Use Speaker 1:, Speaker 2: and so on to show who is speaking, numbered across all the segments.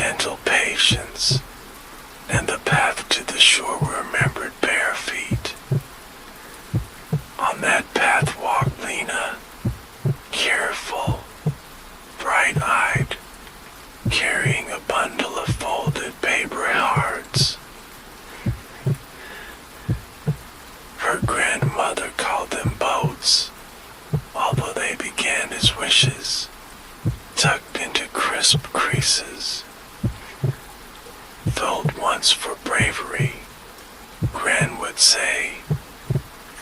Speaker 1: gentle patience, and the path to the shore remembered bare feet. On that path walked Lena, careful, bright-eyed, carrying a bundle of folded paper hearts. Her grandmother called them boats, although they began as wishes, tucked into crisp creases. Fold once for bravery, Gran would say.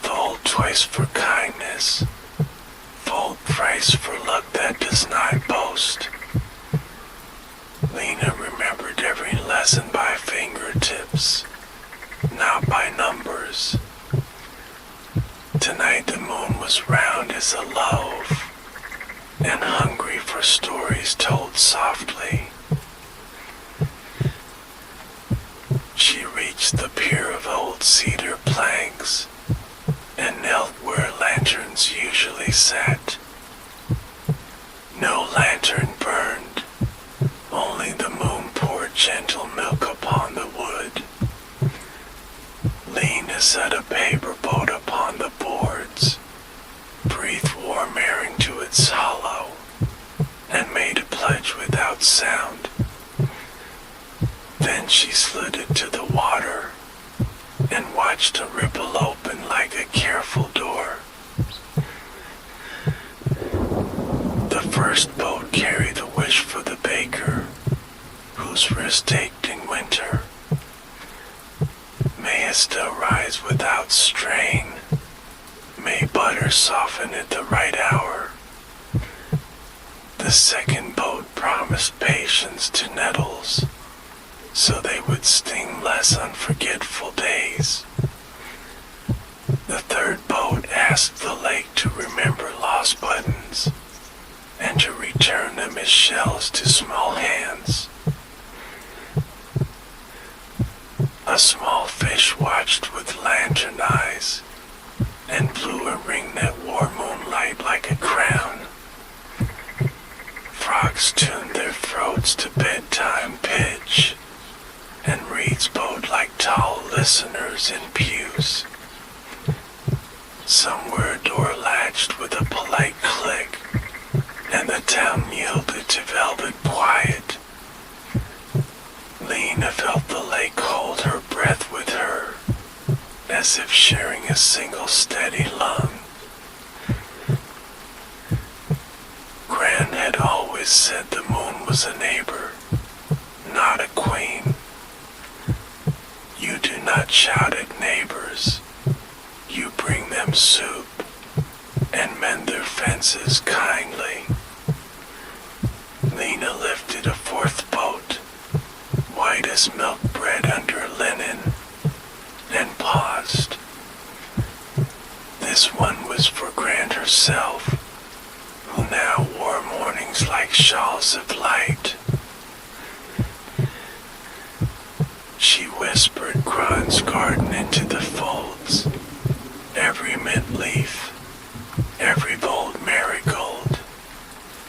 Speaker 1: Fold twice for kindness. Fold thrice for luck that does not boast. Lena remembered every lesson by fingertips, not by numbers. Tonight the moon was round as a loaf, and hungry for stories told softly. She reached the pier of old cedar planks, and knelt where lanterns usually sat. No lantern burned, only the moon poured gentle milk upon the wood. Lena set a paper boat upon the boards, breathed warm air into its hollow, and made a pledge without sound. Then she slid it to the water and watched a ripple open like a careful door. The first boat carried the wish for the baker, whose wrist ached in winter. May it still rise without strain. May butter soften at the right hour. The second boat promised patience to nettles, so they would sting less on forgetful days. The third boat asked the lake to remember lost buttons, and to return them as shells to small hands. A small fish watched with lantern eyes, and blew a ring that wore moonlight like a crown. Frogs tuned their throats to bedtime pitch, and reeds bowed like tall listeners in pews. Somewhere a door latched with a polite click, and the town yielded to velvet quiet. Lena felt the lake hold her breath with her, as if sharing a single steady lung. Gran had always said the moon was a neighbor, not a queen. You do not shout at neighbors. You bring them soup and mend their fences kindly. Lena lifted a fourth boat, white as milk bread under linen, and paused. This one was for Gran herself, who now wore mornings like shawls of light. She whispered Gran's garden into the folds, every mint leaf, every bold marigold,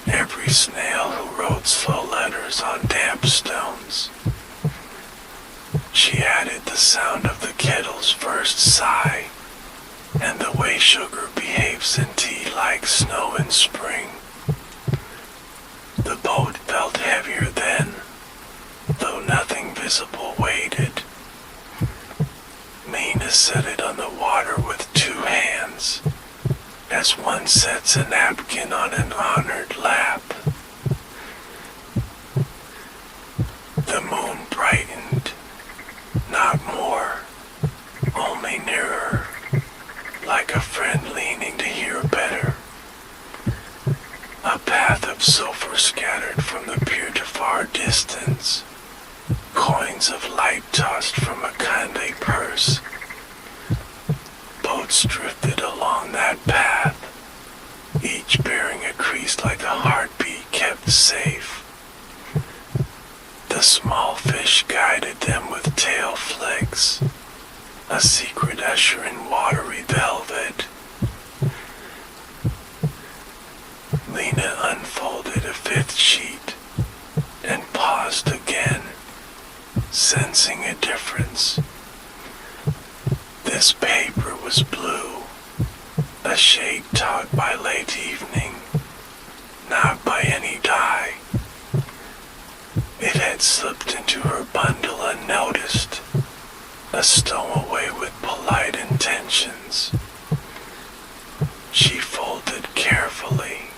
Speaker 1: every snail who wrote slow letters on damp stones. She added the sound of the kettle's first sigh, and the way sugar behaves in tea like snow in spring. The boat felt heavier then, though nothing visible waited. Lena set it on the water with 2 hands, as one sets a napkin on an honored lap. The moon brightened, not more, only nearer, like a friend leaning to hear better. A path of sulfur scattered from the pier to far distance, coins of light tossed from a kindly purse. Boats drifted along that path, each bearing a crease like a heartbeat kept safe. The small fish guided them with tail flicks, a secret usher in watery velvet. Lena unfolded a 5th sheet and paused again. sensing a difference. This paper was blue, a shade taught by late evening, not by any dye. It had slipped into her bundle unnoticed, a stowaway with polite intentions. She folded carefully,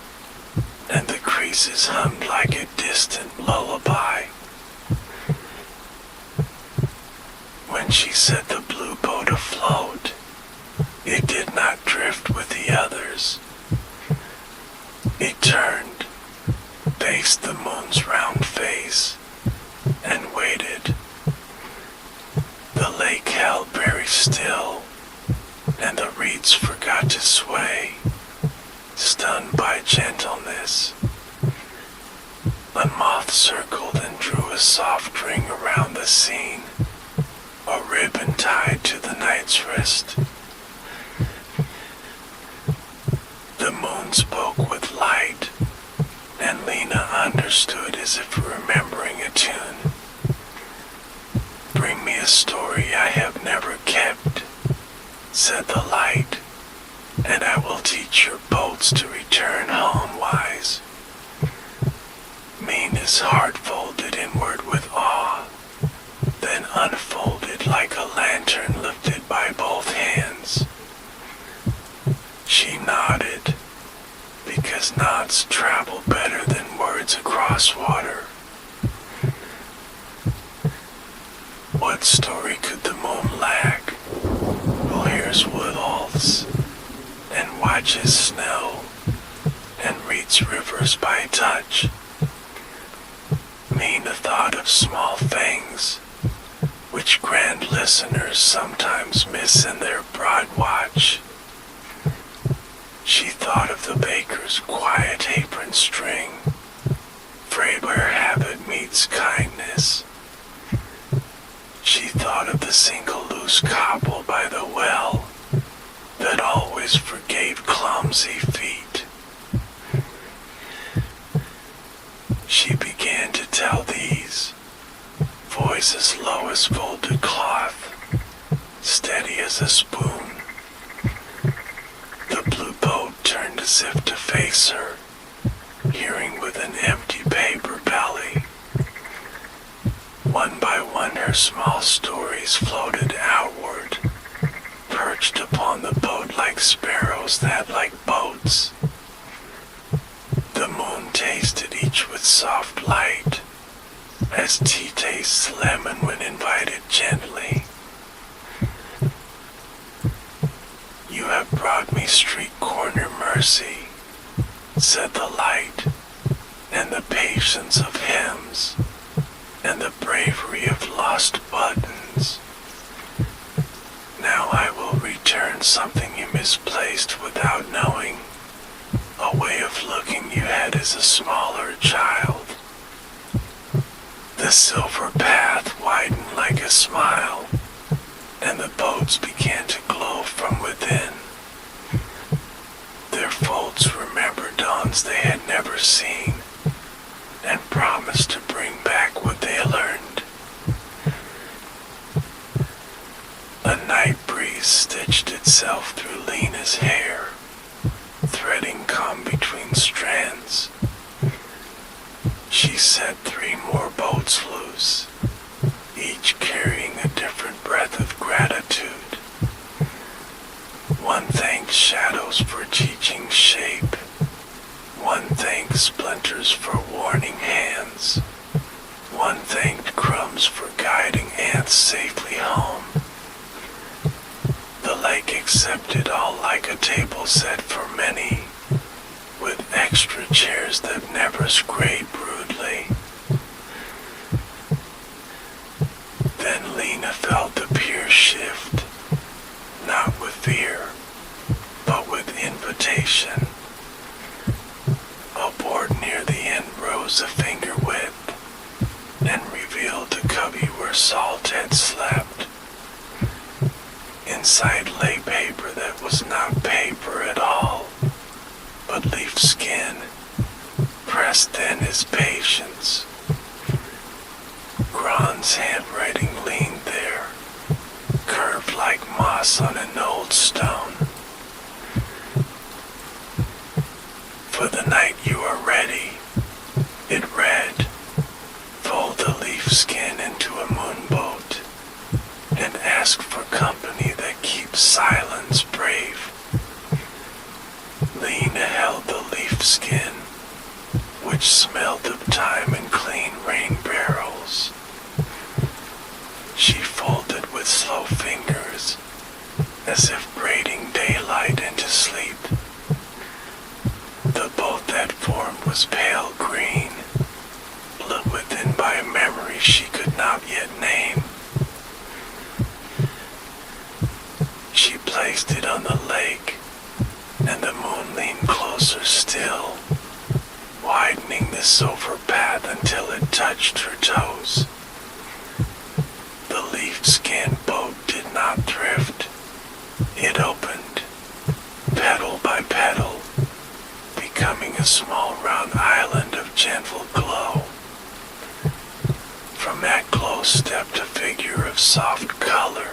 Speaker 1: and the creases hummed like a distant lullaby. When she set the blue boat afloat, it did not drift with the others. It turned, faced the moon's round face, and waited. The lake held very still, and the reeds forgot to sway, stunned by gentleness. A moth circled and drew a soft ring around the scene, a ribbon tied to the night's wrist. The moon spoke with light, and Lena understood as if remembering a tune. "Bring me a story I have never kept," said the light, "and I will teach your boats to return home wise." Mina's heart folded inward with awe, then unfolded like a lantern lifted by both hands. She nodded, because nods travel better than words across water. What story could the moon lack, who hears woodalls, and watches snow, and reads rivers by touch? Mina thought of small things, which grand listeners sometimes miss in their broad watch. She thought of the baker's quiet apron string, frayed where habit meets kindness. She thought of the single loose cobble by the well that always forgave clumsy feet. She began to tell these, voice as low as folded cloth, steady as a spoon. The blue boat turned as if to face her, hearing with an empty paper belly. One by one her small stories floated outward, perched upon the boat like sparrows that like boats. The moon tasted each with soft light, as tea tastes lemon when invited gently. "You have brought me street corner mercy," said the light, "and the patience of hymns, and the bravery of lost buttons. Now I will return something you misplaced without knowing, a way of looking you had as a smaller child." The silver path widened like a smile, and the boats began to glow from within. Their folds remembered dawns they had never seen, and promised to bring back what they learned. A night breeze stitched itself through Lena's hair, threading calm between strands. She set 3 more boats loose, each carrying a different breath of gratitude. One thanked shadows for teaching shape. One thanked splinters for warning hands. One thanked crumbs for guiding ants safely home. The lake accepted all like a table set for many, with extra chairs that never strayed rudely. Then Lena felt the pier shift, not with fear, but with invitation. A board near the end rose a finger width, and revealed a cubby where Salt had slept. Inside lay paper that was not paper at all, but leaf skin, pressed thin as patience. Gran someone's handwriting leaned there, curved like moss on an old stone. For the night you are ready, it read. Fold the leaf skin into a moonboat, and ask for company that keeps silence brave. Lena held the leaf skin, which smelled of time and clean rain barrels. She folded with slow fingers, as if braiding daylight into sleep. The boat that formed was pale green, lit within by a memory she could not yet name. She placed it on the lake, and the moon leaned closer still, widening the silver path until it touched her toes. The leaf-skin boat did not drift. It opened, petal by petal, becoming a small round island of gentle glow. From that glow stepped a figure of soft color,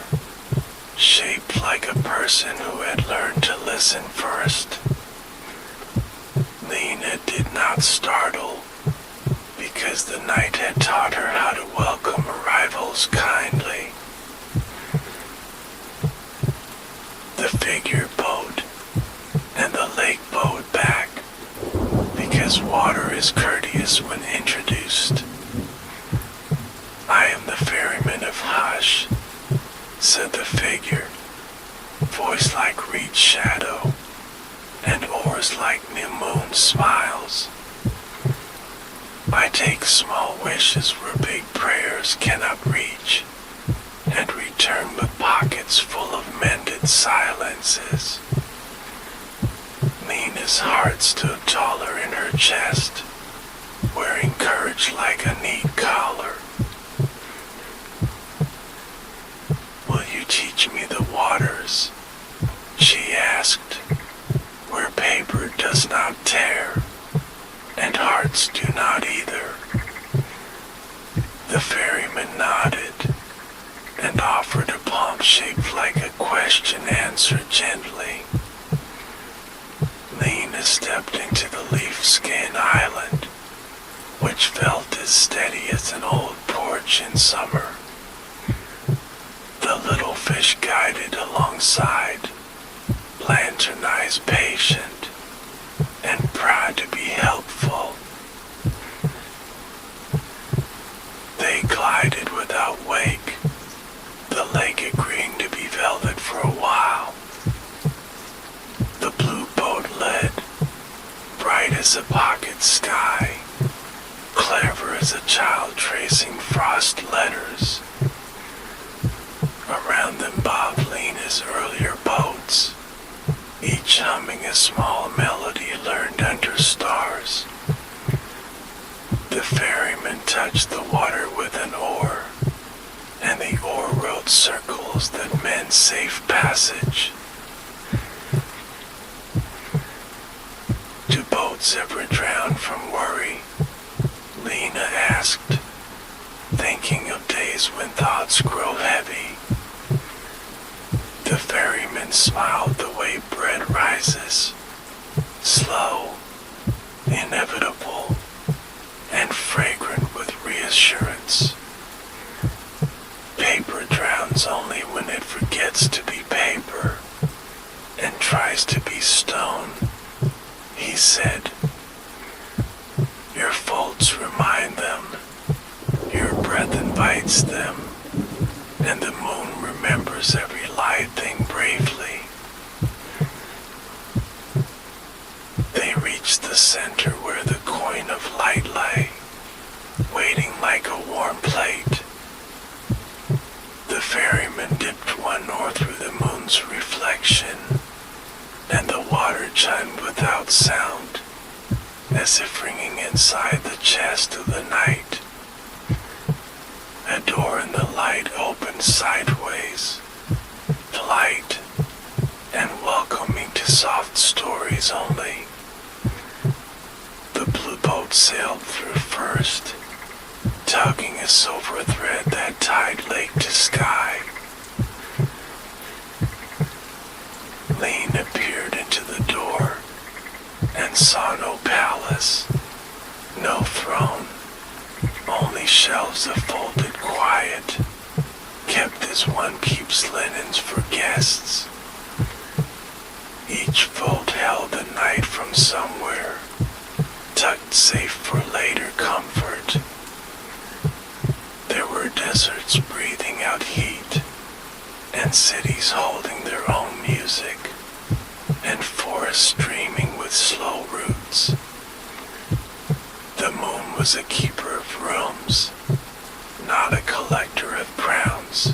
Speaker 1: shaped like a person who had learned to listen first. Lena did not startle, because the night had taught her how to welcome arrivals kindly. The figure bowed, and the lake bowed back, because water is courteous when introduced. I am the ferryman of Hush, said the figure, voice like reed shadow, and oars like new moon smiles. I take small wishes where big prayers cannot reach, and return with pockets full of mended silences. Lena's heart stood taller in her chest, wearing courage like a neat collar. Will you teach me the waters? She asked, where paper does not tear, and hearts do not either. The ferryman nodded, and offered a palm shaped like a question answered gently. Lena stepped into the leaf-skin island, which felt as steady as an old porch in summer. The little fish guided alongside, lanternized patient, and proud to be helpful. They glided without wake, the lake agreeing to be velvet for a while. The blue boat led, bright as a pocket sky, clever as a child tracing frost letters. Around them bobbed Lena's earlier boats, each humming a small melody learned under stars. The ferryman touched the water with an oar, and the oar wrote circles that meant safe passage. Do boats ever drown from worry? Lena asked, thinking of days when thoughts grow heavy. The ferryman smiled the way bread rises, slow, inevitable, and fragrant with reassurance. Paper drowns only when it forgets to be paper and tries to be stone, he said. Your folds remind them, your breath invites them, and the moon remembers every light thing bravely. They reached the center where the coin of light lay, waiting like a warm plate. The ferryman dipped one oar through the moon's reflection, and the water chimed without sound, as if ringing inside the chest of the night. A door in the light opened sideways, light and welcoming to soft stories only. The blue boat sailed through first, tugging a silver thread that tied lake to sky. Lean appeared into the door and saw no palace, no throne, only shelves of folded quiet, kept as one keeps linens for guests. Each fold held a night from somewhere, tucked safe for later comfort. There were deserts breathing out heat, and cities holding their own music, and forests streaming with slow roots. The moon was a keeper of rooms, not a collector of crowns.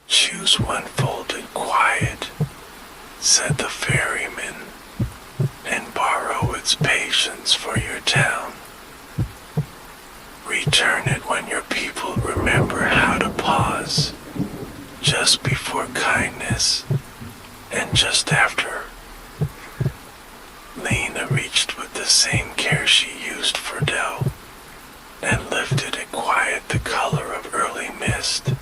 Speaker 1: Choose one folded quiet, said the ferryman, and borrow its patience for your town. Return it when your people remember how to pause, just before kindness and just after. Lena reached with the same care she used for dough, and lifted it quiet the color of early mist.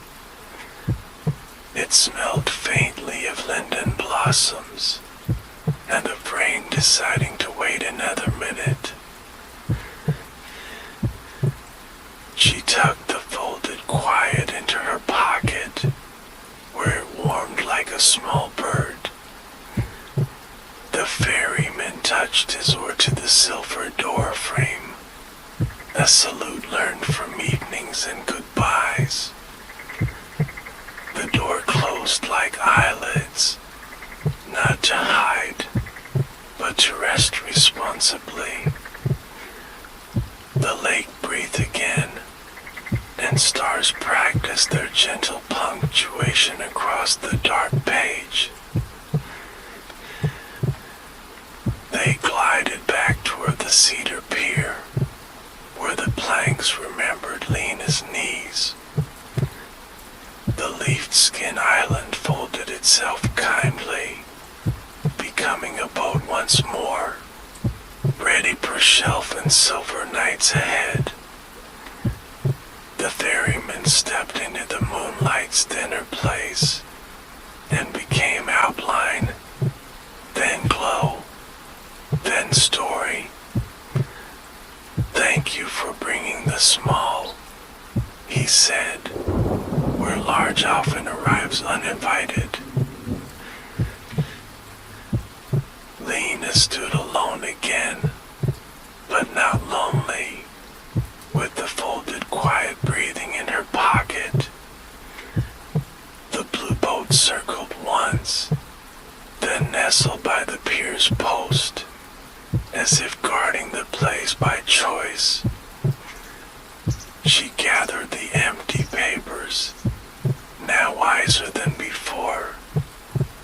Speaker 1: It smelled faintly of linden blossoms, and of rain deciding to wait another minute. She tucked the folded quiet into her pocket, where it warmed like a small bird. The ferryman touched his oar to the silver door frame, a salute learned from evenings and goodbyes. The door closed like eyelids, not to hide, but to rest responsibly. The lake breathed again, and stars practiced their gentle punctuation across the dark page. They glided back toward the cedar pier, where the planks remembered Lena's knees. The leafed skin island folded itself kindly, becoming a boat once more, ready per shelf and silver nights ahead. The ferryman stepped into the moonlight's thinner place, and became outline, then glow, then story. Thank you for bringing the small, he said, where large often arrives uninvited. Lena stood alone again, but not lonely, with the folded quiet breathing in her pocket. The blue boat circled once, then nestled by the pier's post, as if guarding the place by choice. She gathered the empty papers, now wiser than before,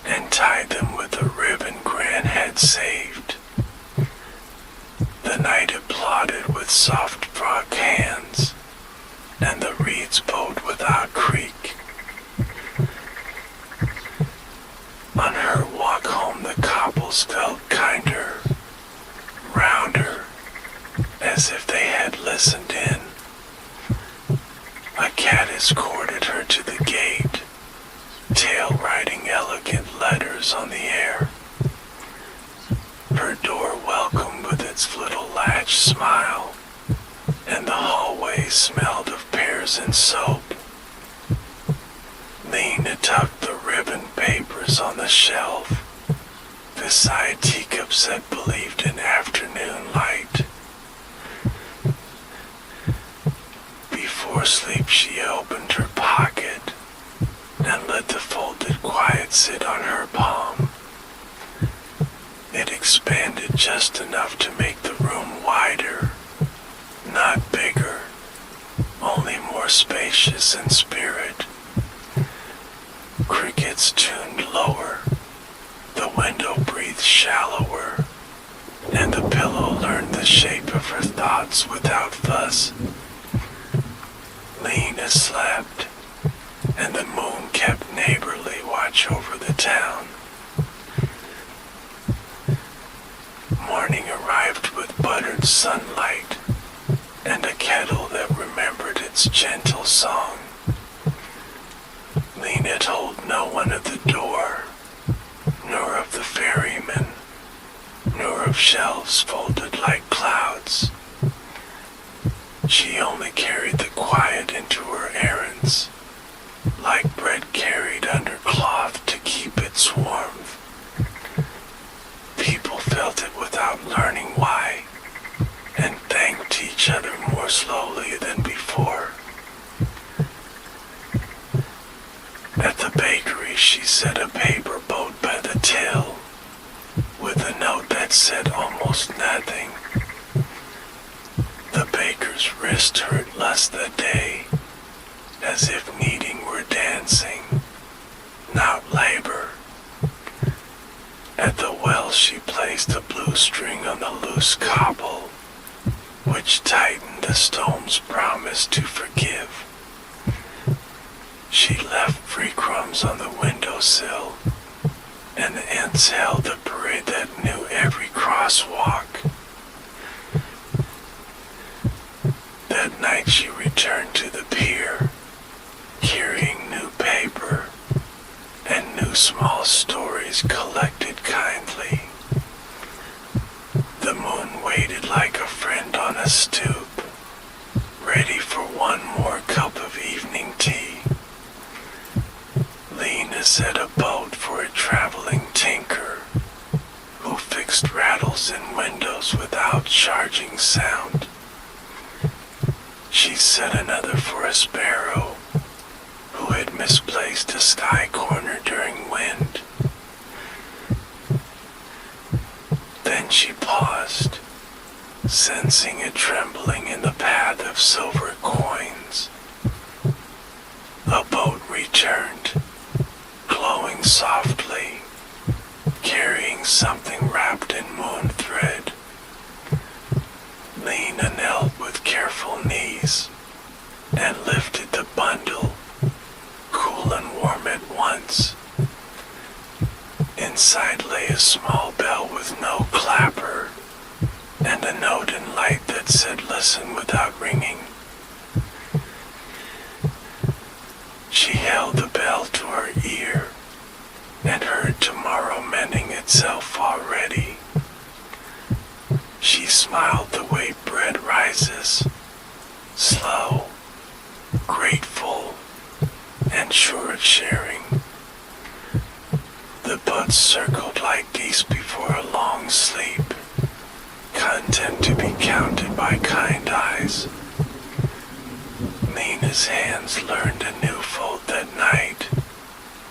Speaker 1: and tied them with a ribbon Gran had saved. The night applauded with soft frog hands, and the reeds bowed without creak. On her walk home the cobbles felt kinder, rounder, as if they had listened in. A cat escorted her to the gate, tail writing elegant letters on the air. Her door welcomed with its little latch smile, and the hallway smelled of pears and soap. Lena tucked the ribbon papers on the shelf, beside teacups that believed in afternoon light. Before sleep she opened her pocket, and let the folded quiet sit on her palm. It expanded just enough to make the room wider, not bigger, only more spacious in spirit. Crickets tuned lower, the window breathed shallower, and the pillow learned the shape of her thoughts without fuss. Lena slept, and the moon kept neighborly watch over the town. Morning arrived with buttered sunlight, and a kettle that remembered its gentle song. Lena told no one of the door, nor of the ferryman, nor of shelves folded like clouds. She only carried the quiet into her errands, like bread carried under cloth to keep its warmth. People felt it without learning why, and thanked each other more slowly than before. At the bakery she set a paper boat by the till, with a note that said almost nothing. The baker's wrist hurt less that day, as if kneading were dancing, not labor. At the well she placed a blue string on the loose cobble, which tightened the stone's promise to forgive. She left free crumbs on the windowsill, and the ants held a parade that knew every crosswalk. That night she returned to the pier, carrying new paper and new small stories collected kindly. The moon waited like a friend on a stoop, ready for one more cup of evening tea. Lena set a boat for a traveling tinker, who fixed rattles in windows without charging sound. She set another for a sparrow, who had misplaced a sky corner during wind. Then she paused, sensing a trembling in the path of silver coins. A boat returned, glowing softly, carrying something wrapped in moon thread. Lena knelt with careful knees and lifted the bundle, cool and warm at once. Inside lay a small bell with no clapper, and a note in light that said listen without ringing. She held the bell to her ear and heard tomorrow mending itself already. She smiled the way bread rises, slow, grateful, and sure of sharing. The buds circled like geese before a long sleep, content to be counted by kind eyes. Lena's hands learned a new fold that night,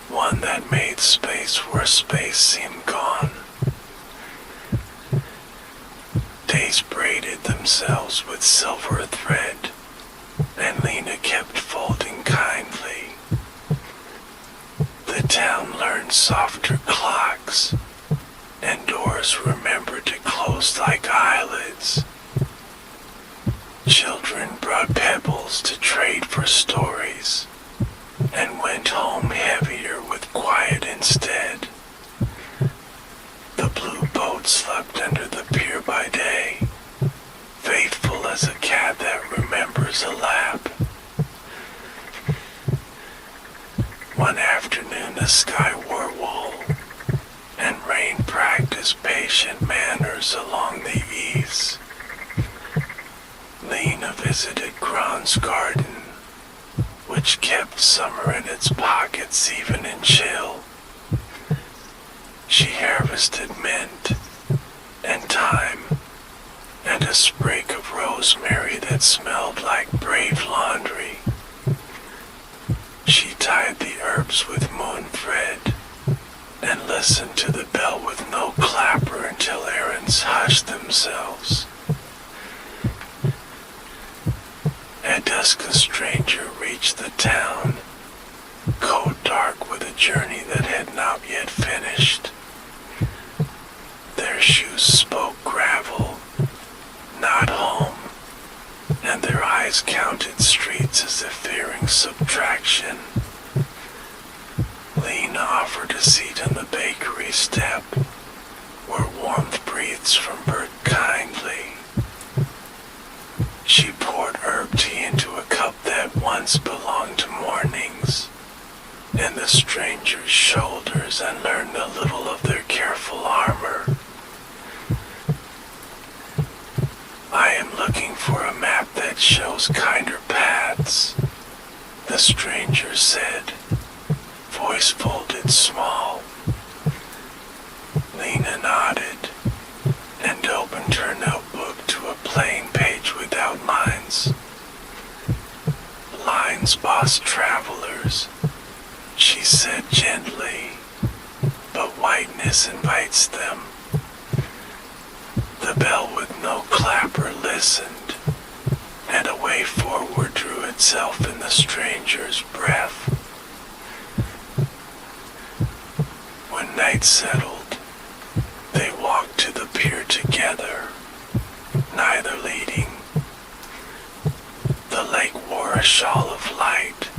Speaker 1: one that made space where space seemed gone. Days braided themselves with silver thread, and Lena kept folding kindly. The town learned softer clocks, and doors remembered to close like eyelids. Children brought pebbles to trade for stories, and went home heavier with quiet instead. The blue boat slept under the pier by day, faithful as a cat that remembers a lap. One afternoon the sky wore wool, and rain practiced patient manners along the eaves. Lena visited Gron's garden, which kept summer in its pockets even in chill. She harvested mint and thyme and a sprig of rosemary that smelled like brave laundry. She tied the herbs with moon thread and listened to the bell with no clapper until errands hushed themselves. At dusk a stranger reached the town, coat dark with a journey that had not yet finished. Their shoes spoke gravel, not home, and their eyes counted streets as if fearing subtraction. Lena offered a seat on the bakery step, where warmth breathes from bird kindly. She shows kinder paths, the stranger said, voice folded small. Lena nodded and opened her notebook to a plain page without lines. Lines boss travelers, she said gently, but whiteness invites them. The bell with no clapper listened, and a way forward drew itself in the stranger's breath. When night settled, they walked to the pier together, neither leading. The lake wore a shawl of light,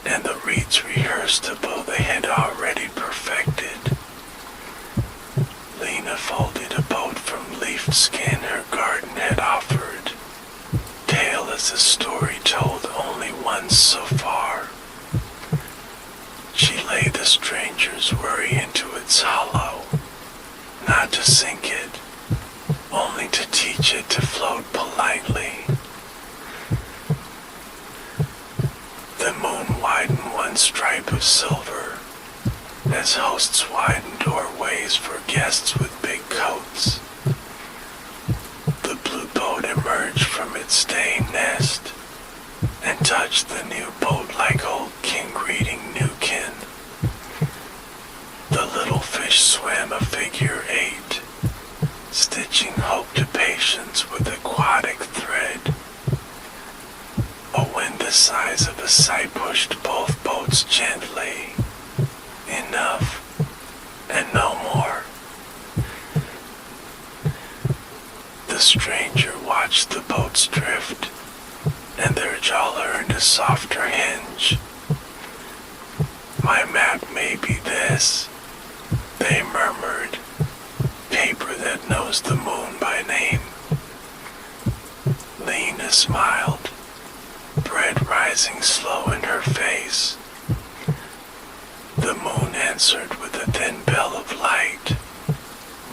Speaker 1: and the reeds rehearsed a bow they had already perfected. Lena folded a boat from leafed skin her garden had offered. Tale is a story told only once so far. She laid the stranger's worry into its hollow, not to sink it, only to teach it to float politely. The moon widened one stripe of silver, as hosts widen doorways for guests with big coats. The blue boat emerged from its staying nest and touched the new boat like old king greeting new kin. The little fish swam a figure 8, stitching hope to patience with aquatic thread. A wind the size of a sigh pushed both boats gently. Enough, and no more. The stranger watched the boats drift, and their jaw earned a softer hinge. My map may be this, they murmured, paper that knows the moon by name. Lena smiled, bread rising slow in her face. The moon answered with a thin bell of light,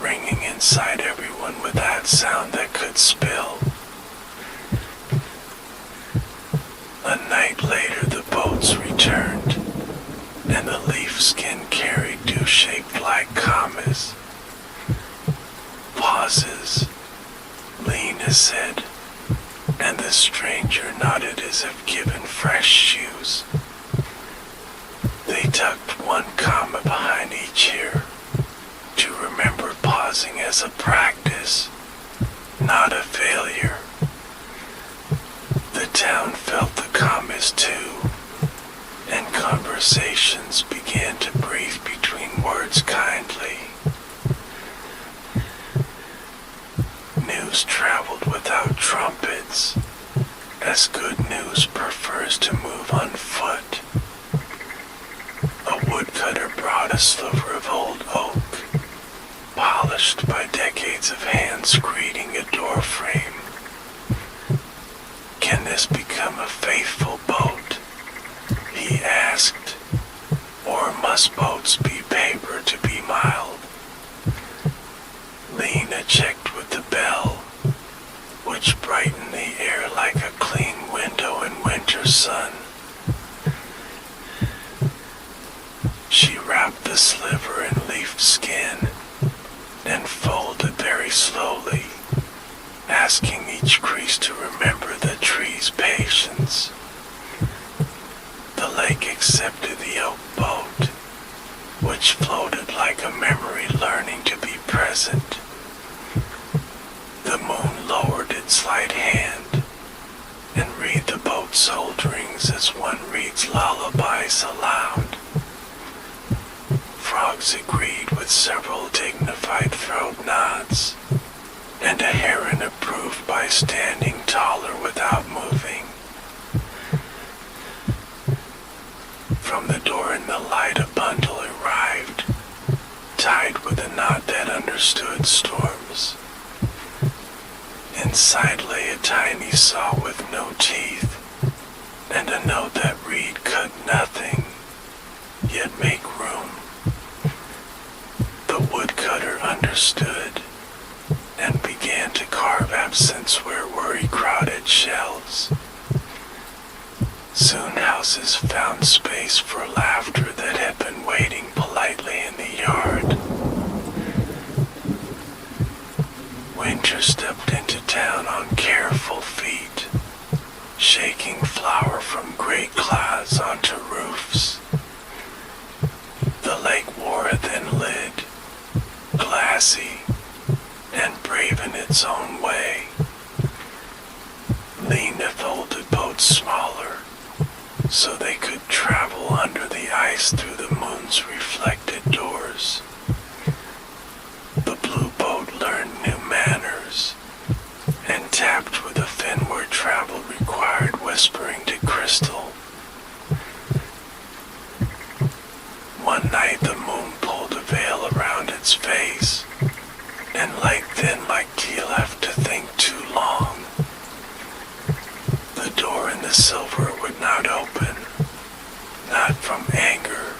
Speaker 1: ringing inside everyone with that sound that could spill. A night later the boats returned, and the leaf skin carried dew-shaped like commas. Pauses, Lena said, and the stranger nodded as if given fresh shoes. They tucked one comma behind each ear, to remember pausing as a practice, not a failure. The town felt the commas too, and conversations began to breathe between words kindly. News traveled without trumpets, as good news prefers to move on foot. A woodcutter brought a sliver of old oak, polished by decades of hands greeting a door frame. Can this become a faithful boat? He asked. Or must boats be paper to be mild? Lena checked with the bell, which brightened the air like a clean window in winter sun. She wrapped the sliver in leafed skin and folded very slowly, asking each crease to remember the tree's patience. The lake accepted the oak boat, which floated like a memory learning to be present. The moon lowered its light hand and read the boat's solderings as one reads lullabies aloud. Frogs agreed with several dignified throat nods, and a heron approved by standing taller without moving. From the door in the light a bundle arrived, tied with a knot that understood storms. Inside lay a tiny saw with no teeth, and a note that read cut nothing, yet make room. The woodcutter understood, and began to carve absence where words worry-crowded shells. Soon houses found space for laughter that had been waiting politely in the yard. Winter stepped into town on careful feet, shaking flour from gray clouds onto roofs. The lake wore a thin lid, glassy and brave in its own way. Lena folded boats smaller, so they could travel under the ice through the moon's reflected doors. The blue boat learned new manners and tapped with a fin where travel required whispering to crystal. One night the moon pulled a veil around its face, and light thin like tea left to think too long. The door in the silver would not open, not from anger,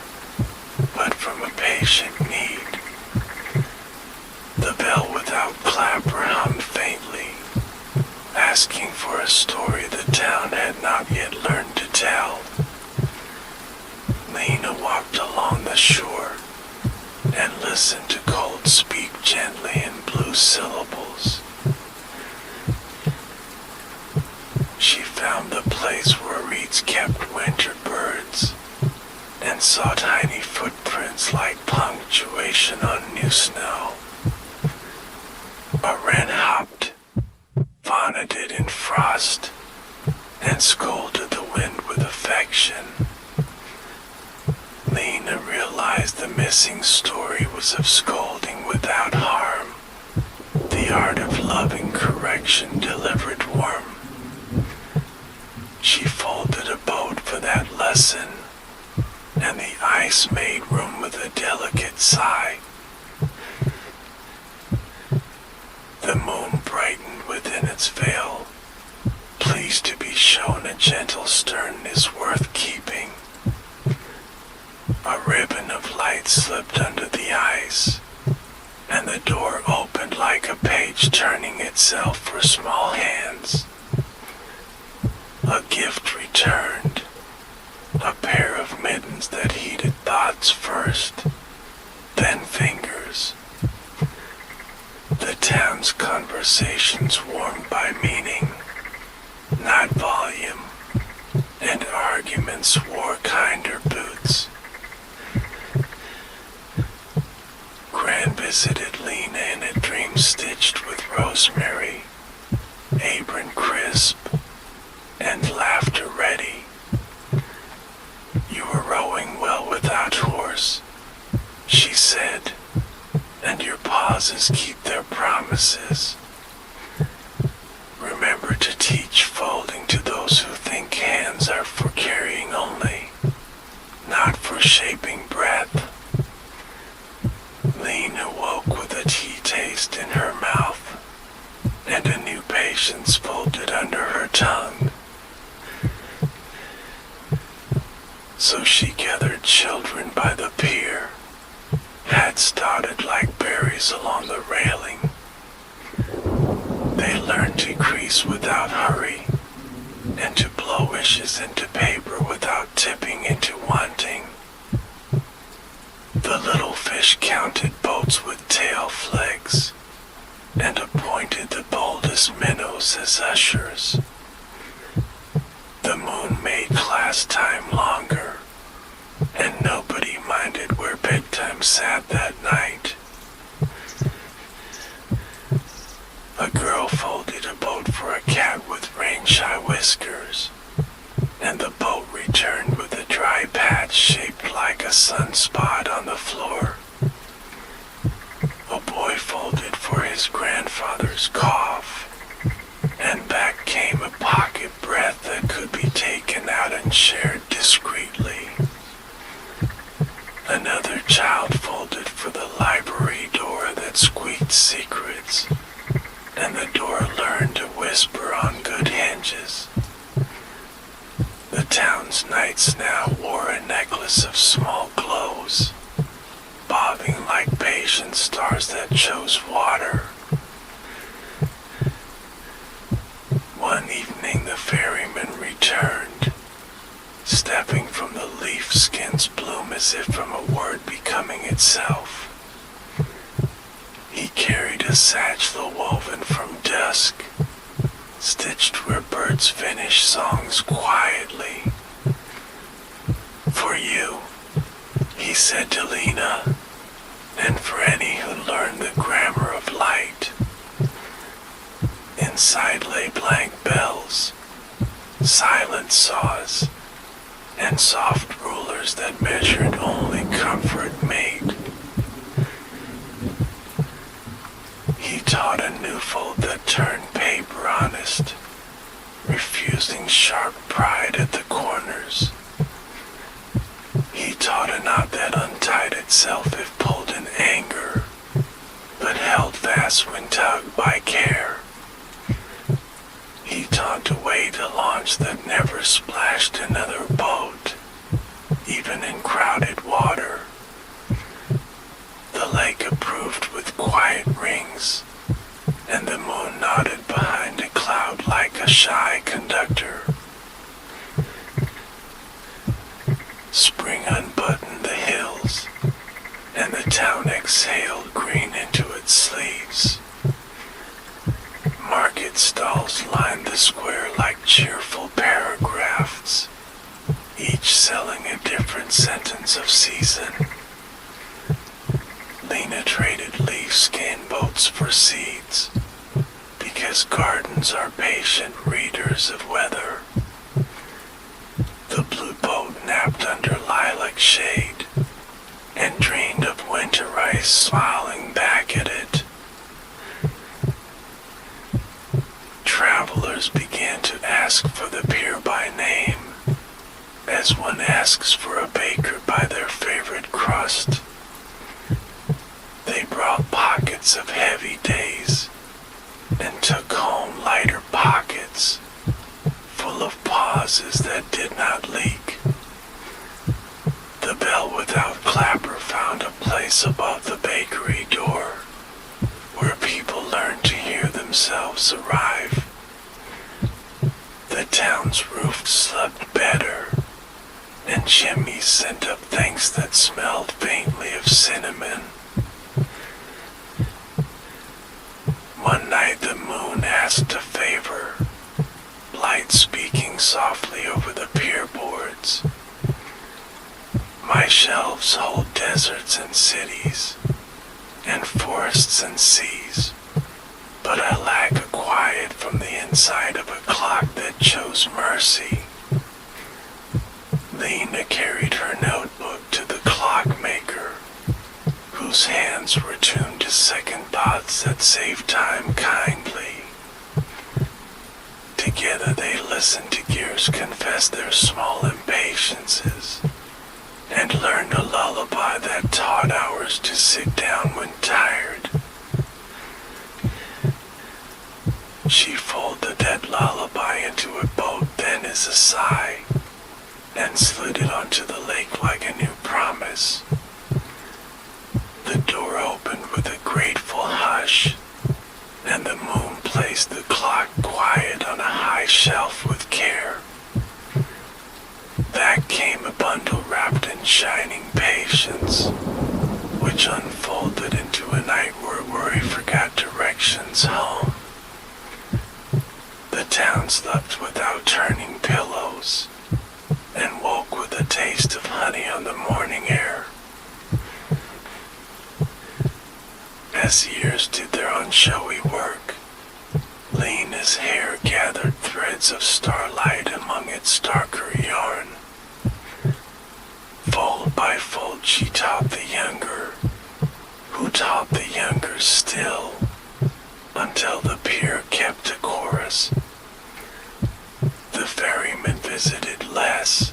Speaker 1: but from a patient need. The bell without clapper hummed faintly, asking for a story the town had not yet learned to tell. Lena walked along the shore and listened to cold speak gently in blue syllables. She found the place where reeds kept winter birds and saw tiny footprints like punctuation on new snow. A wren hopped, vomited in frost, and scolded the wind with affection. Lena realized the missing story was of scolding without harm, the art of loving correction delivered warm. She folded a boat for that lesson, and the ice made room with a delicate sigh. The moon brightened within its veil, pleased to be shown a gentle sternness worth keeping. A ribbon of light slipped under the ice, and the door opened like a page turning itself for small hands. A gift returned, a pair of mittens that heeded thoughts first, then fingers. The town's conversations warmed by meaning, not volume, and arguments wore kinder boots. Gran visited Lena in a dream stitched with rosemary, apron crisp, and laughter ready. You were rowing well without horse, she said, and your pauses keep their promises. Remember to teach folding to those who think hands are for carrying only, not for shaping breath. Lena woke with a tea taste in her mouth, and a new patience folded under her tongue. So she gathered children by the pier, hats dotted like berries along the railing. They learned to crease without hurry, and to blow wishes into paper without tipping into wanting. The little fish counted boats with tail flags, and appointed the boldest minnows as ushers. The moon made class time longer, and nobody minded where bedtime sat that night. A girl folded a boat for a cat with rain-shy whiskers, and the boat returned with a dry patch shaped like a sunspot on the floor. A boy folded for his grandfather's cough, and back came a pocket breath that could be taken out and shared discreetly. Another child folded for the library door that squeaked secrets, and the door learned to whisper on good hinges. The town's nights now wore a necklace of small glows, bobbing like patient stars that chose water. skins bloom as if from a word becoming itself. He carried a satchel woven from dusk, stitched where birds finish songs quietly. For you, he said to Lena, and for any who learned the grammar of light. Inside lay blank bells, silent saws, and soft rulers that measured only comfort made. He taught a new fold that turned paper honest, refusing sharp pride at the corners. He taught a knot that untied itself if pulled in anger, but held fast when tugged by care. He taught a way to launch that never splashed another boat, even in crowded water. The lake approved with quiet rings, and the moon nodded behind a cloud like a shy conductor. Spring unbuttoned the hills, and the town exhaled green into its sleeves. Market stalls lined the square like cheerful paragraphs, each selling a different sentence of season. Lena traded leaf-skin boats for seeds, because gardens are patient readers of weather. The blue boat napped under lilac shade, and dreamed of winter ice smiling back at it. Travelers began to ask for the pier by name, as one asks for a baker by their favorite crust. They brought pockets of heavy days, and took home lighter pockets, full of pauses that did not leak. The bell without clapper found a place above the bakery door, where people learned to hear themselves arrive. The town's roof slept better, and chimneys sent up thanks that smelled faintly of cinnamon. One night the moon asked a favor, light speaking softly over the pier boards. My shelves hold deserts and cities, and forests and seas, but I lack a quiet from the inside of a clock that chose mercy. Lena carried her notebook to the clockmaker, whose hands were tuned to second thoughts that save time kindly. Together they listened to gears confess their small impatiences, and learned a lullaby that taught hours to sit down when tired. She folded that lullaby into a boat thin as a sigh, and slid it onto the lake like a new promise. The door opened with a grateful hush, and the moon placed the clock quiet on a high shelf with care. Back came a bundle wrapped in shining patience, which unfolded into a night where worry forgot directions home. The town slept without turning pillows, and woke with a taste of honey on the morning air. As years did their unshowy work, Lena's hair gathered threads of starlight among its darker yarn. Fold by fold she taught the younger, who taught the younger still, until the pier kept a chorus. The ferryman visited less,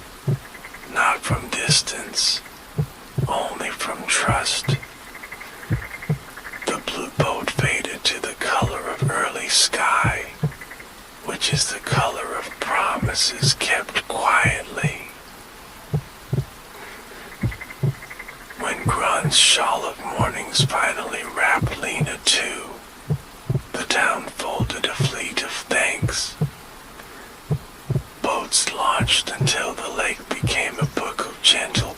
Speaker 1: not from distance, only from trust. The blue boat faded to the color of early sky, which is the color of promises kept quietly. When Grun's shawl of mornings finally wrapped Lena too, the town folded a fleet of thanks. Boats launched until the lake became a book of gentle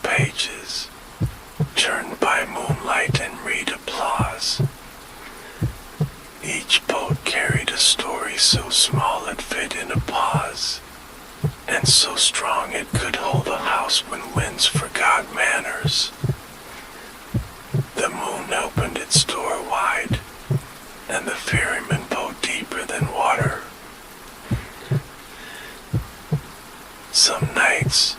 Speaker 1: story so small it fit in a pause, and so strong it could hold a house when winds forgot manners. The moon opened its door wide, and the ferryman boat deeper than water. Some nights,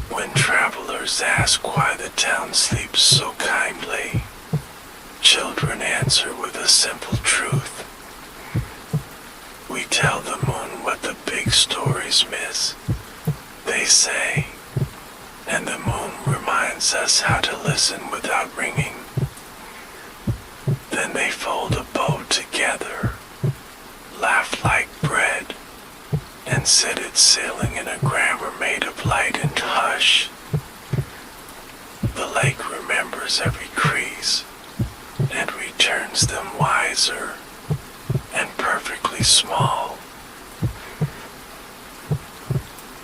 Speaker 1: when travelers ask why the town sleeps so kindly, children answer with a simple truth. We tell the moon what the big stories miss, they say, and the moon reminds us how to listen without ringing. Then they fold a boat together, laugh like bread, and set it sailing in a grammar made of light and hush. The lake remembers every crease, and returns them wiser and perfectly small.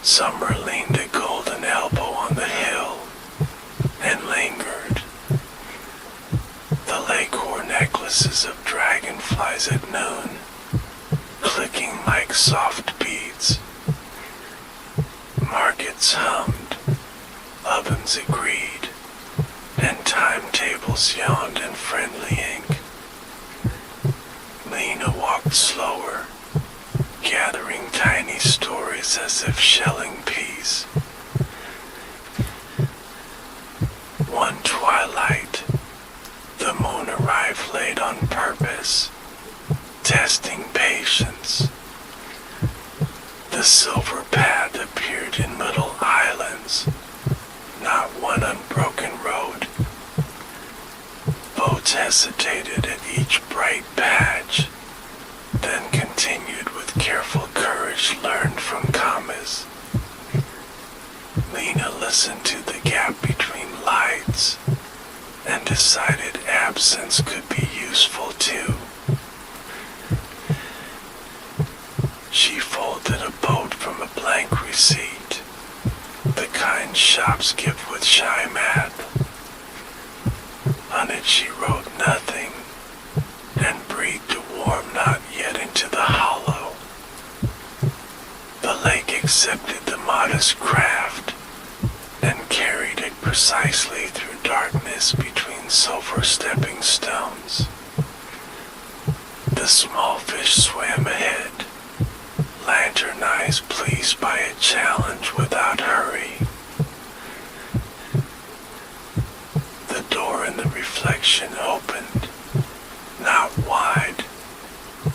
Speaker 1: Summer leaned a golden elbow on the hill and lingered. The lake wore necklaces of dragonflies at noon, clicking like soft beads. Markets hummed, ovens agreed, and timetables yawned in friendly ink. Lena walked slower, gathering tiny stories as if shelling peas. One twilight, the moon arrived late on purpose, testing patience. The silver path appeared in little islands, not one unbroken road. Boats hesitated at each bright patch, then continued with careful courage learned from commas. Lena listened to the gap between lights and decided absence could be useful too. She folded a boat from a blank receipt, the kind shops give with shy math. On it she wrote nothing, and breathed a warm not yet into the hollow. The lake accepted the modest craft, and carried it precisely through darkness between silver stepping stones. The small fish swam ahead, lantern eyes pleased by a challenge without hurry. The door in the reflection opened, not wide,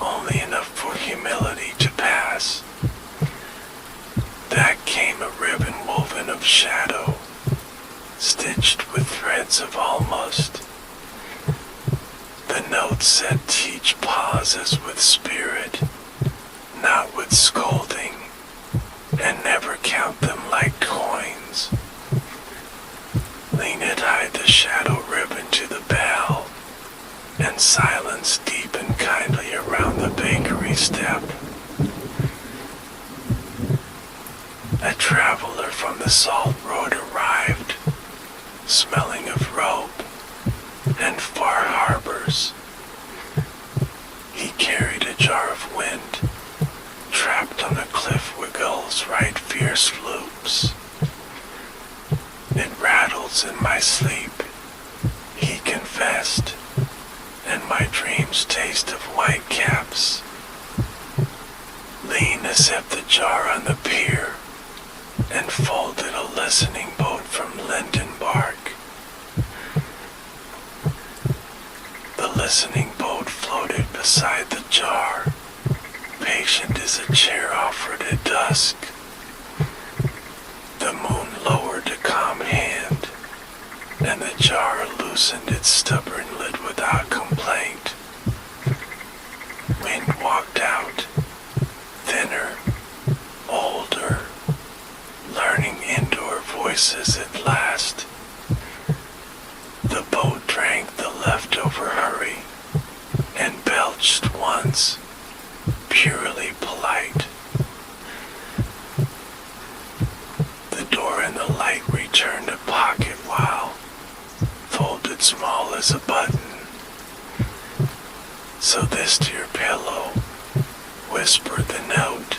Speaker 1: only enough for humility to pass. Back came a ribbon woven of shadow, stitched with threads of almost. The note said teach pauses with spirit, not with scolding, and never count them like coins. Lena tied the shadow ribbon to the bell, and silence deepened kindly around the bakery step. A traveler from the salt road arrived, smelling of rope and far harbors. He carried a jar of wind, trapped on a cliff where gulls ride fierce loops. It rattles in my sleep, he confessed, and my dreams taste of white caps. Lena set the jar on the pier, and folded a listening boat from linden bark. The listening boat floated beside the jar, patient as a chair offered at dusk. The moon lowered a calm hand, and the jar loosened its stubborn lid without complaint. Wind walked out, thinner, older, learning indoor voices at last. The boat drank the leftover hurry, and belched once, purely polite. The door in the light returned a pocket while, folded small as a button. So this to your pillow, whisper the note,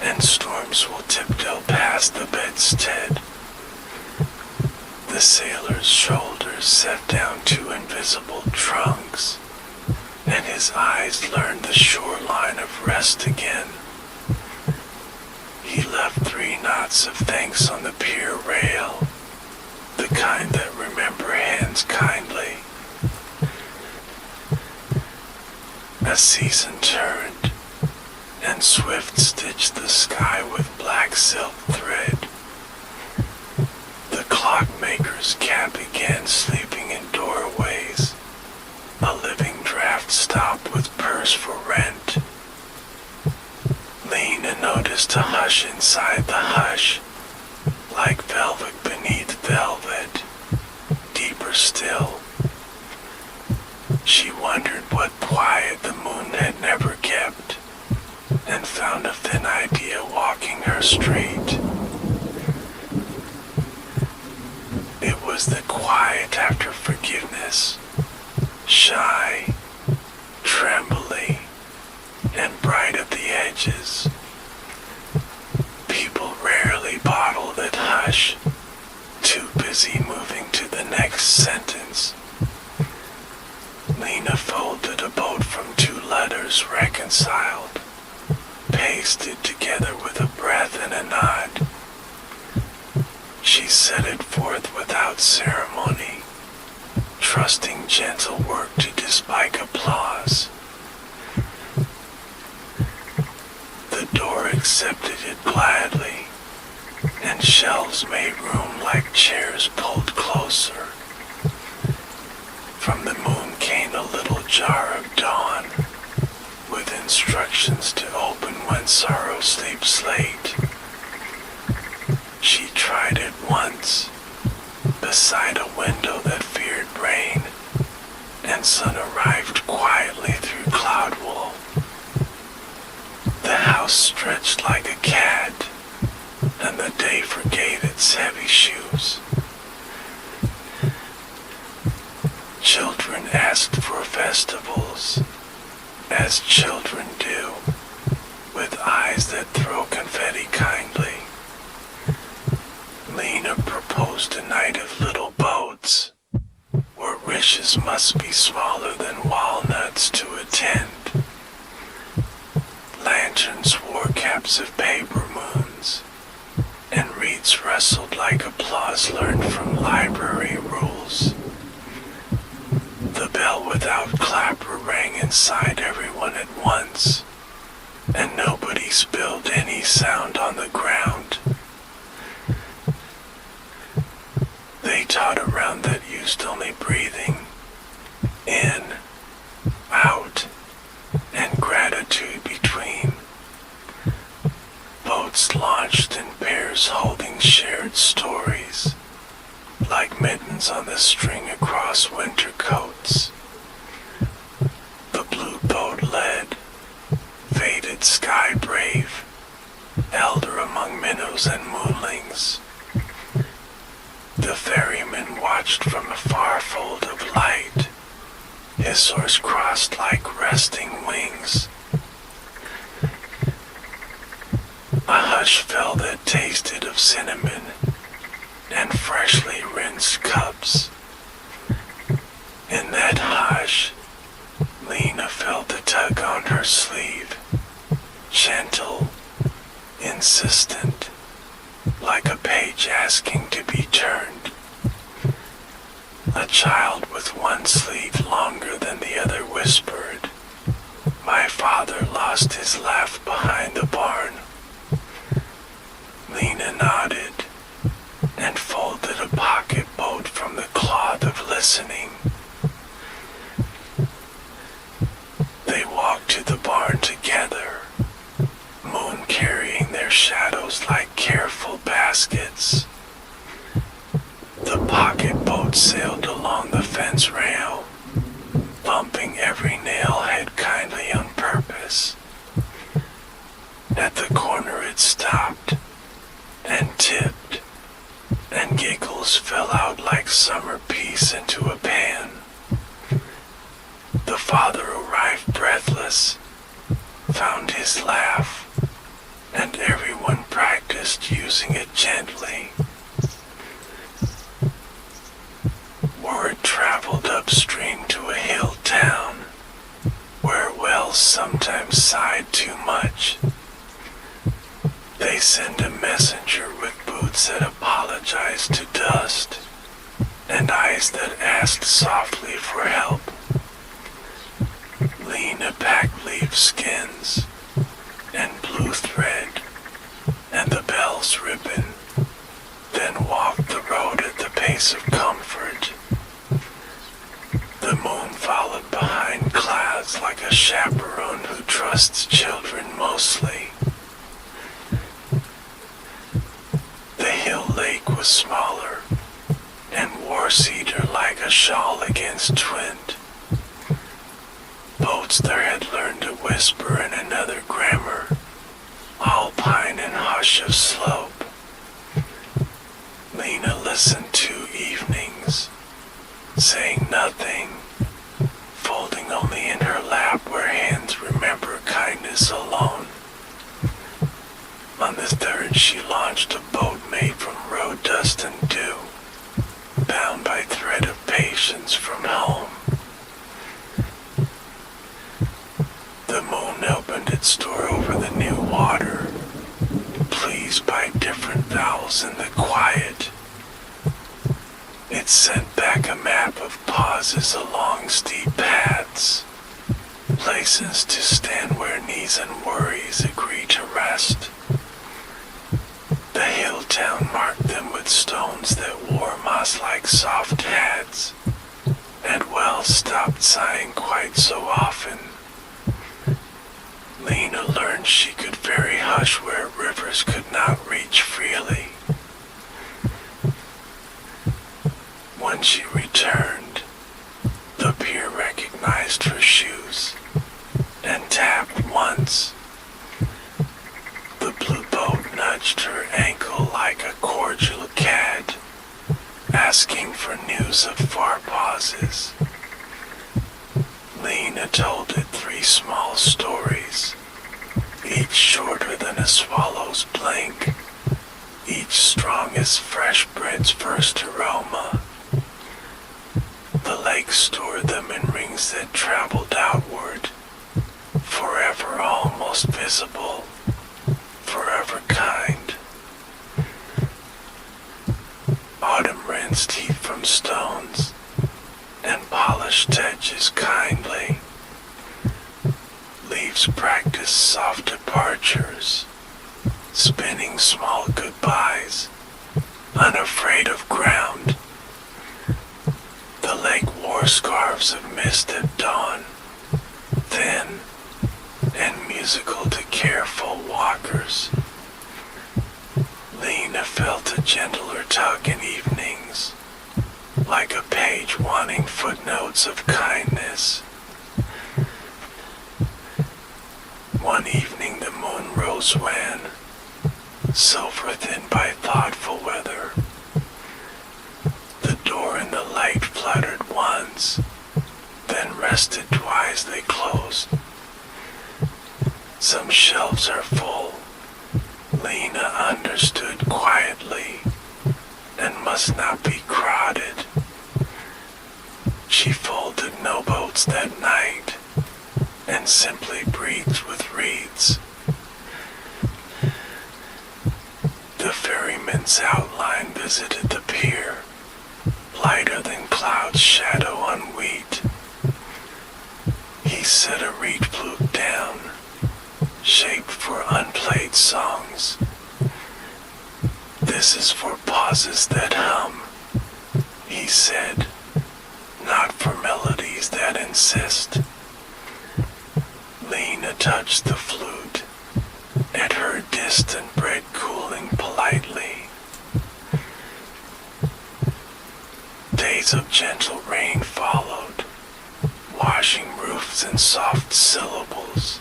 Speaker 1: and storms will tiptoe past the bedstead. The sailor's shoulders set down two invisible trunks, and his eyes learned the shoreline of rest again. He left 3 knots of thanks on the pier rail, the kind that remember hands kindly. A season turned, and swift stitched the sky with black silk thread. The clockmaker's cat began sleeping in doorways. A living draft stopped with purse for rent. Lena noticed a hush inside the hush, like velvet beneath velvet, deeper still. She wondered what quiet the moon had never kept, and found a thin idea walking her street. It was the quiet after forgiveness, shy, trembly, and bright at the edges. People rarely bottle that hush, too busy moving to the next sentence. Lena folded a boat from 2 letters reconciled, pasted together with a breath and a nod. She set it forth without ceremony, trusting gentle work to despite applause. The door accepted it gladly, and shelves made room like chairs pulled closer. From the moon came a little jar of dawn, with instructions to open when sorrow sleeps late. She tried it once, beside a window that feared rain, and sun arrived quietly through cloud wool. The house stretched like a cat, and the day forgave its heavy shoes. Children asked for festivals, as children do, with eyes that throw confetti kindly. Lena proposed a night of little boats, where wishes must be smaller than walnuts to attend. Lanterns wore caps of paper moons, and reeds rustled like applause learned from library rules. The bell without clapper rang inside everyone at once, and nobody spilled any sound on the ground. They taught a round that used only breathing, in, out, and gratitude between. Boats launched in pairs holding shared stories, like mittens on the string across winter coats. The blue boat led, faded sky brave, elder among minnows and moonlings. The ferryman watched from a far fold of light, his horse crossed like resting wings. A hush fell that tasted of cinnamon and freshly rinsed cups. In that hush, Lena felt a tug on her sleeve, gentle, insistent, like a page asking to be turned. A child with one sleeve longer than the other whispered, "My father lost his laugh behind the barn." Lena nodded and folded a pocket boat from the cloth of listening. They walked to the barn together, moon carrying their shadows like careful baskets. The pocket boat sailed along the fence rail, bumping every nailhead kindly on purpose. At the corner it stopped and tipped, and giggles fell out like summer peas into a pan. The father arrived breathless, found his laugh, and everyone practiced using it gently. Word traveled upstream to a hill town, where wells sometimes sighed too much. They send a messenger with boots that apologize to dust, and eyes that asked softly for help. Lena packed leaf skins, and blue thread, and the bell's ribbon, then walked the road at the pace of comfort. The moon followed behind clouds like a chaperone who trusts children mostly. The hill lake was smaller, and wore cedar like a shawl against wind. Boats there had learned to whisper in another grammar, all pine and hush of slope. Lena listened 2 evenings, saying nothing, folding only in her lap where hands remember kindness alone. On the 3rd she launched a boat made from road dust and dew, bound by thread of patience from home. The moon opened its door over the new water, pleased by different vowels in the quiet. It sent back a map of pauses along steep paths, places to stand where knees and worries agree to rest. The hill town marked them with stones that wore moss-like soft hats, and wells stopped sighing quite so often. Lena learned she could ferry hush where rivers could not reach freely. When she returned, the pier recognized her shoes and tapped once. The blue boat nudged her ankle like a cordial cat, asking for news of far pauses. Lena told it 3 small stories, each shorter than a swallow's blink, each strong as fresh bread's first aroma. The lake stored them in rings that traveled outward, forever almost visible, forever kind. Autumn rinsed heat from stones, and polished edges kindly. Leaves practiced soft departures, spinning small goodbyes, unafraid of ground. The lake wore scarves of mist at dawn, thin and musical to careful walkers. Lena felt a gentler tug in evenings, like a page wanting footnotes of kindness. One evening the moon rose when, silver thin by thoughtful weather, the door and the light fluttered once, then rested twice they closed. Some shelves are full, Lena understood quietly, and must not be crowded. She folded no boats that night, and simply breathed with reeds. The ferryman's outline visited the pier, lighter than cloud's shadow on wheat. He set a reed flute down, shaped for unplayed songs. This is for pauses that hum, he said, not for melodies that insist. Lena touched the flute, and heard distant bread cooling politely. Days of gentle rain followed, washing roofs in soft syllables.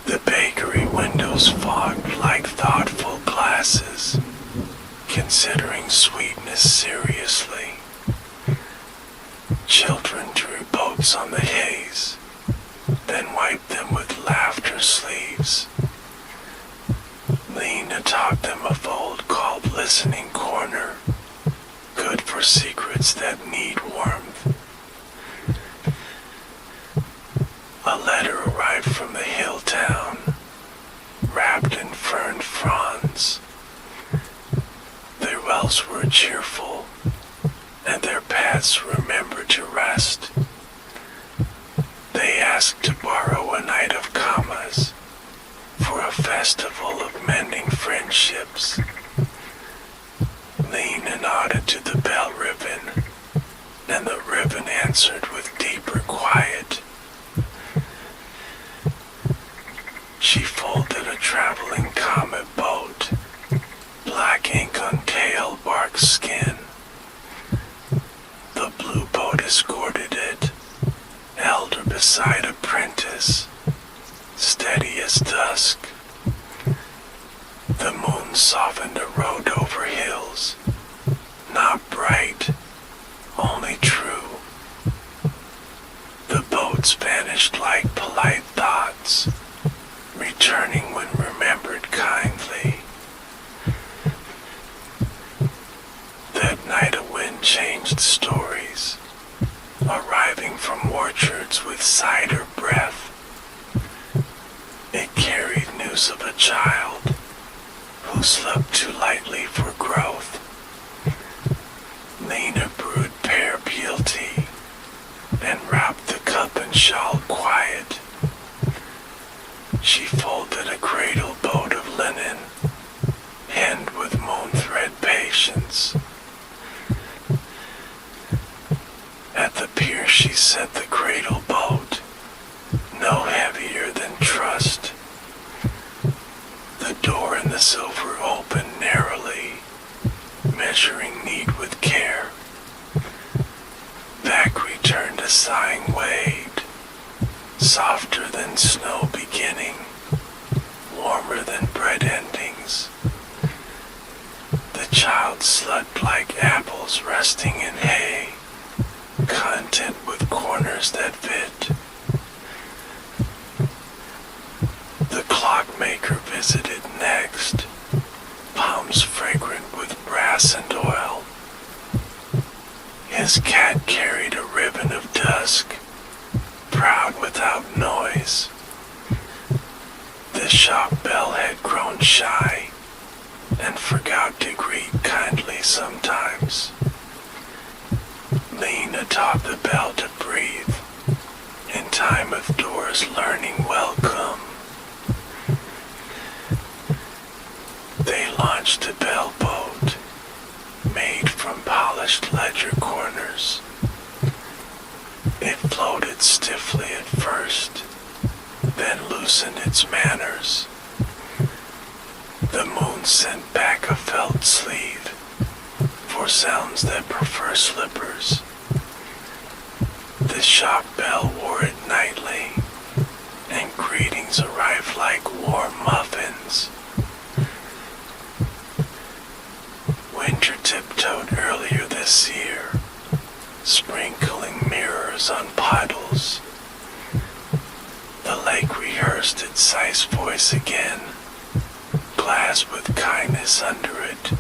Speaker 1: The bakery windows fogged like thoughtful glasses, considering sweetness seriously. Children drew boats on the haze, then wiped them with laughter a fold called Listening Corner, good for secrets that need warmth. A letter arrived from the hill town, wrapped in fern fronds. Their wells were cheerful, and their paths remembered to rest. They asked to borrow a night of commas for a festival of mending friendships. Lena nodded to the bell ribbon, and the ribbon answered with deeper quiet. She folded a traveling comet boat, black ink on tail, bark skin. The blue boat escorted it, elder beside apprentice, steady as dusk. The moon softened a road over hills, not bright, only true. The boats vanished like polite thoughts, returning when remembered kindly. That night a wind changed stories, arriving from orchards with cider breath. It carried news of a child who slept too lightly for growth. Lena brewed pear peel tea and wrapped the cup in shawl quiet. She folded a cradle boat of linen, hemmed with moon thread patience. At the pier she set the cradle boat, no heavier than trust. The door in the silver opened narrowly, measuring need with care. Back returned a sighing wade, softer than snow beginning, warmer than bread endings. The child slept like apples resting in hay, content with corners that fit. The clockmaker visited next, palms fragrant with brass and oil. His cat carried a ribbon of dusk, proud without noise. The shop bell had grown shy and forgot to greet kindly sometimes. Lena taught the bell to breathe, in time of doors learning welcome. They launched a bell boat, made from polished ledger corners. It floated stiffly at first, then loosened its manners. The moon sent back a felt sleeve for sounds that prefer slippers. The shop bell wore it nightly, and greetings arrived like warm muffins. Winter tiptoed earlier this year, sprinkling mirrors on puddles. The lake rehearsed its size voice again, glass with kindness under it.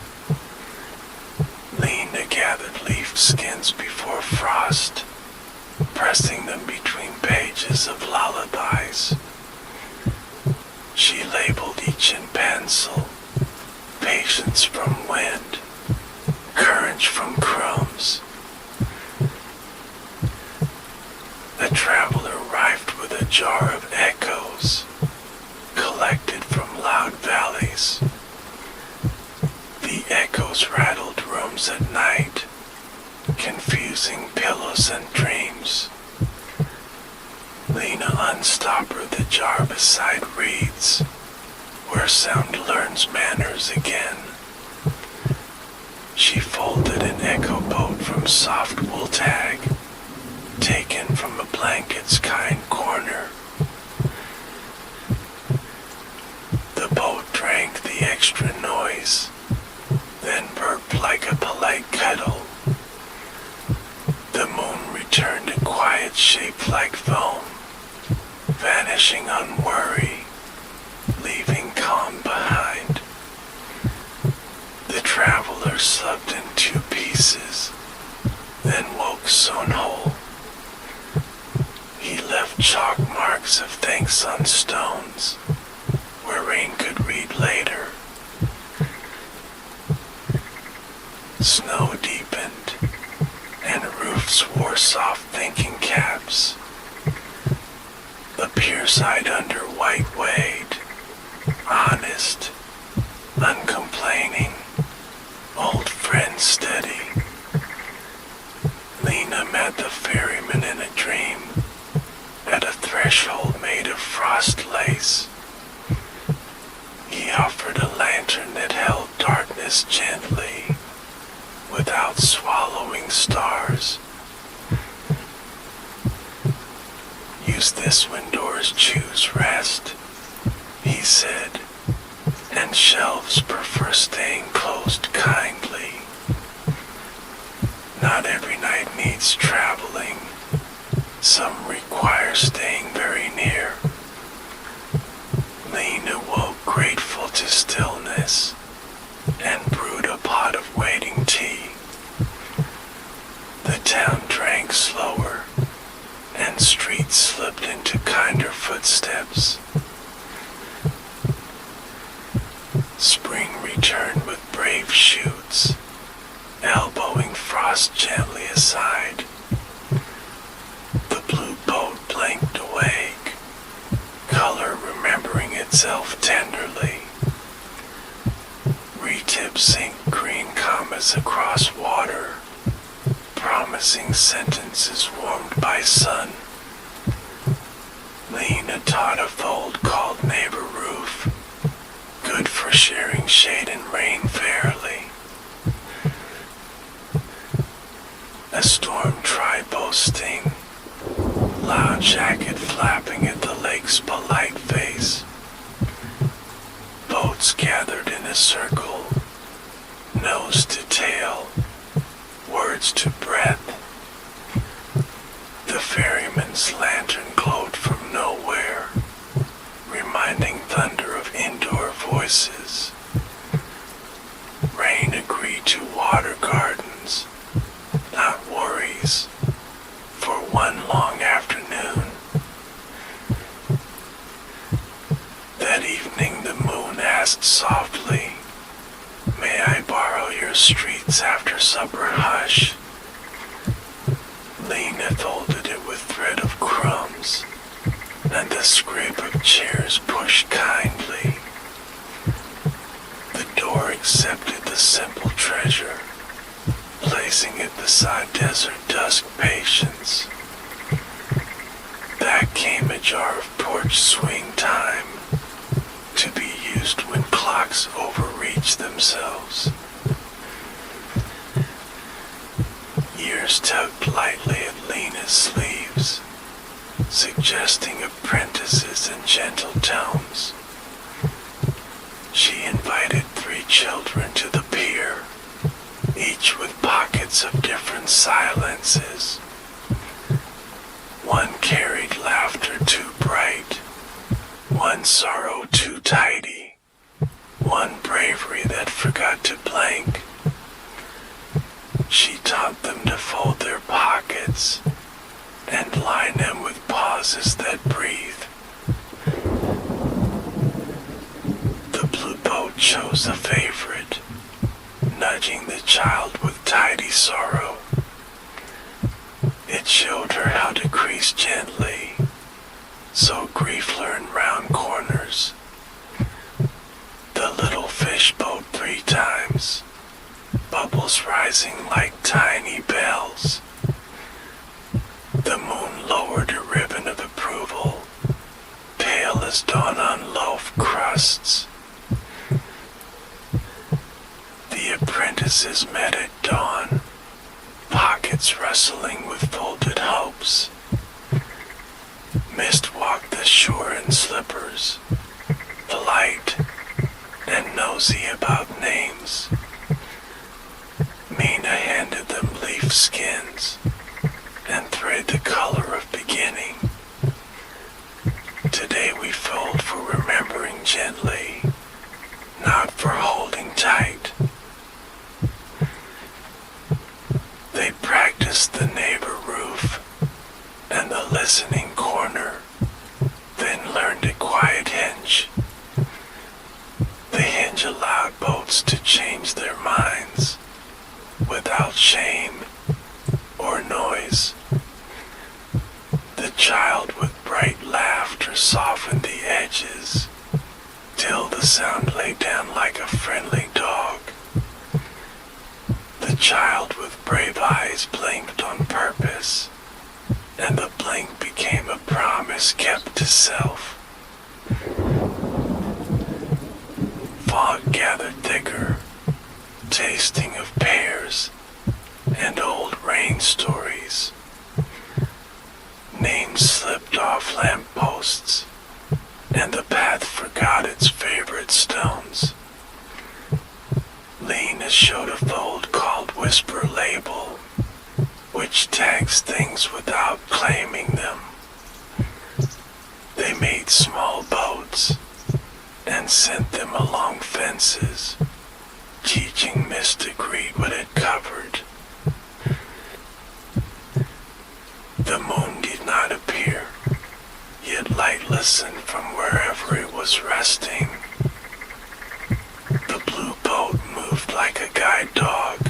Speaker 1: Lena gathered leaf skins before frost, pressing them between pages of lullabies. She labeled each in pencil, patience from wind, courage from crumbs. The traveler arrived with a jar of echoes, collected from loud valleys. The echoes rattled rooms at night, confusing pillows and dreams. Lena unstoppered the jar beside reeds, where sound learns manners again. She folded an echo boat from soft wool tag, taken from a blanket's kind corner. The boat drank the extra noise, then burped like a polite kettle. The moon returned a quiet shape like foam, vanishing on worry, leaving calm behind. marks on stones where rain could read later. Snow deepened, and roofs wore soft thinking caps. The pier side under white wade, honest, uncomplaining, old friend steady. Lena met the ferryman in a dream, at a threshold made of frost lace. He offered a lantern that held darkness gently, without swallowing stars. Use this when doors choose rest, he said, and shelves prefer staying closed kindly. Not every night needs traveling. Some require staying very near. Lena woke grateful to stillness and brewed a pot of waiting tea. The town drank slower, and streets slipped into kinder footsteps. Spring returned with brave shoots, elbowing frost gently aside. The blue boat blinked awake, color remembering itself tenderly. Retips sink green commas across water, promising sentences warmed by sun. Lena taught a fold called neighbor roof, good for sharing shade and rain fairly. A storm tried boasting, loud jacket flapping at the lake's polite face. Boats gathered in a circle, nose to tail, words to breath. The ferryman's lantern glowed from nowhere, reminding thunder of indoor voices. Rain agreed to water gardens, not worries, for one long afternoon. That evening the moon asked softly, "May I borrow your streets after supper hush?" Lena folded it with thread of crumbs, and the scrape of chairs pushed kindly. The door accepted the simple treasure, placing it beside desert dusk patience. Back came a jar of porch swing time, to be used when clocks overreach themselves. Years tugged lightly at Lena's sleeves, suggesting apprentices and gentle tones. She invited 3 children to the pier, each with pockets of different silences. One carried laughter too bright, one sorrow too tidy, one bravery that forgot to blank. She taught them to fold their pockets and line them with pauses that breathe. The blue boat chose a favorite, nudging the child with tidy sorrow. It showed her how to crease gently, so grief learned round corners. The little fish boat 3 times, bubbles rising like tiny bells. The moon lowered a ribbon of approval, pale as dawn on loaf crusts. The apprentices met at dawn, pockets rustling with folded hopes. Mist walked the shore in slippers, polite and nosy about names. Mina handed them leaf skins and thread the color of beginning. Today we fold for remembering gently, not for holding tight. They practiced the neighbor roof and the listening corner, then learned hinge. The hinge allowed boats to change their minds without shame or noise. The child with bright laughter softened the edges till the sound lay down like a friendly dog. The child with brave eyes blinked on purpose, and the blink became a promise kept to self. Fog gathered thicker, tasting of pears and old rain stories. Names slipped off lampposts, and the path forgot its favorite stones. Lena showed a fold called Whisper Label, which tags things without claiming them. They made small boats and sent them along fences, teaching Miss to read what it covered. The moon did not appear, yet light listened from wherever it was resting. The blue boat moved like a guide dog,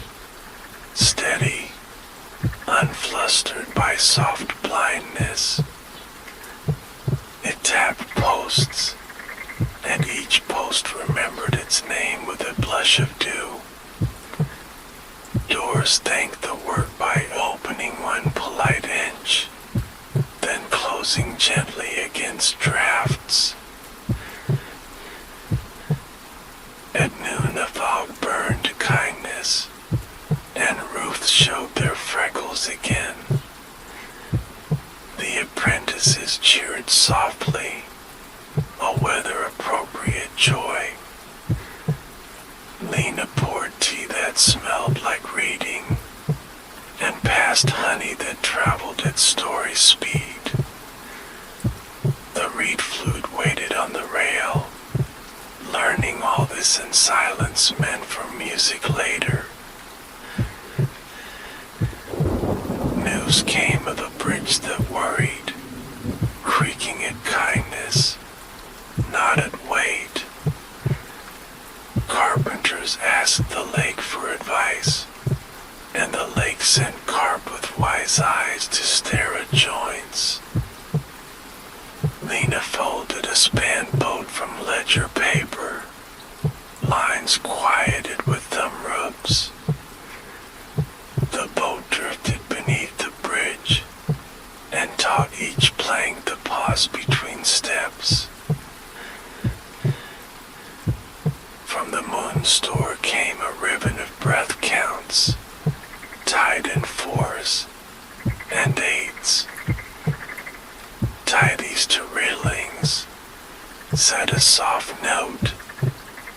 Speaker 1: steady, unflustered by soft blindness. It tapped posts, and each post remembered its name with a blush of dew. Doors thanked the work by opening one polite inch, then closing gently against drafts. At noon the fog burned to kindness, and roofs showed their freckles again. The apprentices cheered softly, a weather-appropriate joy. Lena poured tea that smelled like reading, and passed honey that traveled at story speed. The reed flute waited on the rail, learning all this in silence meant for music later. News came of a bridge that worried, creaking at kindness, not at weight. Carpenters asked the lake for advice, and the lake sent carp with wise eyes to stare at joints. Lena folded a span boat from ledger paper, lines quieted with thumb rubs. The boat drifted beneath the bridge, and taught each plank the pause between steps. From the moon store came a ribbon of breath counts, tied in 4s and 8s. Tie these to railings, said a soft note,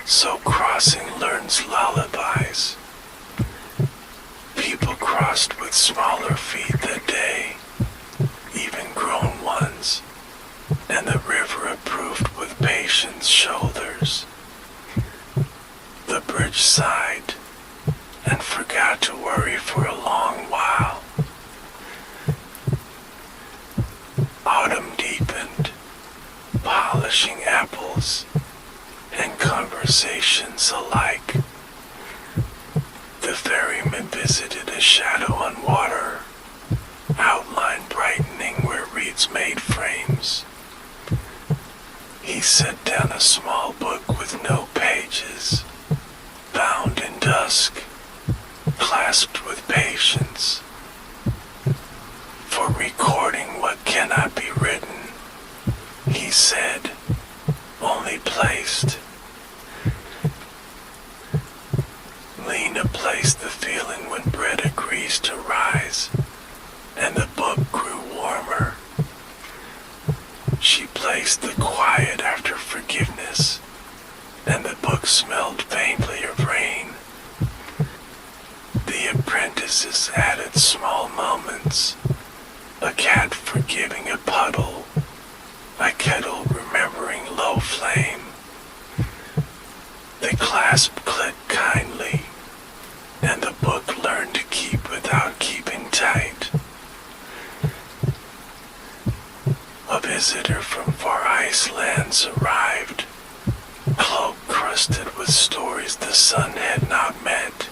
Speaker 1: so crossing learns lullabies. People crossed with smaller feet that day, even grown ones, and the river approved with patient shoulders. The bridge sighed and forgot to worry for a long while. Autumn deepened, polishing apples and conversations alike. The ferryman visited a shadow on water, outline brightening where reeds made frames. He set down a small book with no pages, bound in dusk, clasped with patience, for recording what cannot be written, he said, only placed. Lena placed the feeling when bread agrees to rise, and the book grew warmer. She placed the quiet after forgiveness, and the book smelled faintly of rain. The apprentices added small moments, a cat forgiving a puddle, a kettle remembering low flame. The clasp clicked kindly, and the book learned to keep without keeping tight. A visitor from far ice lands arrived, the sun had not met.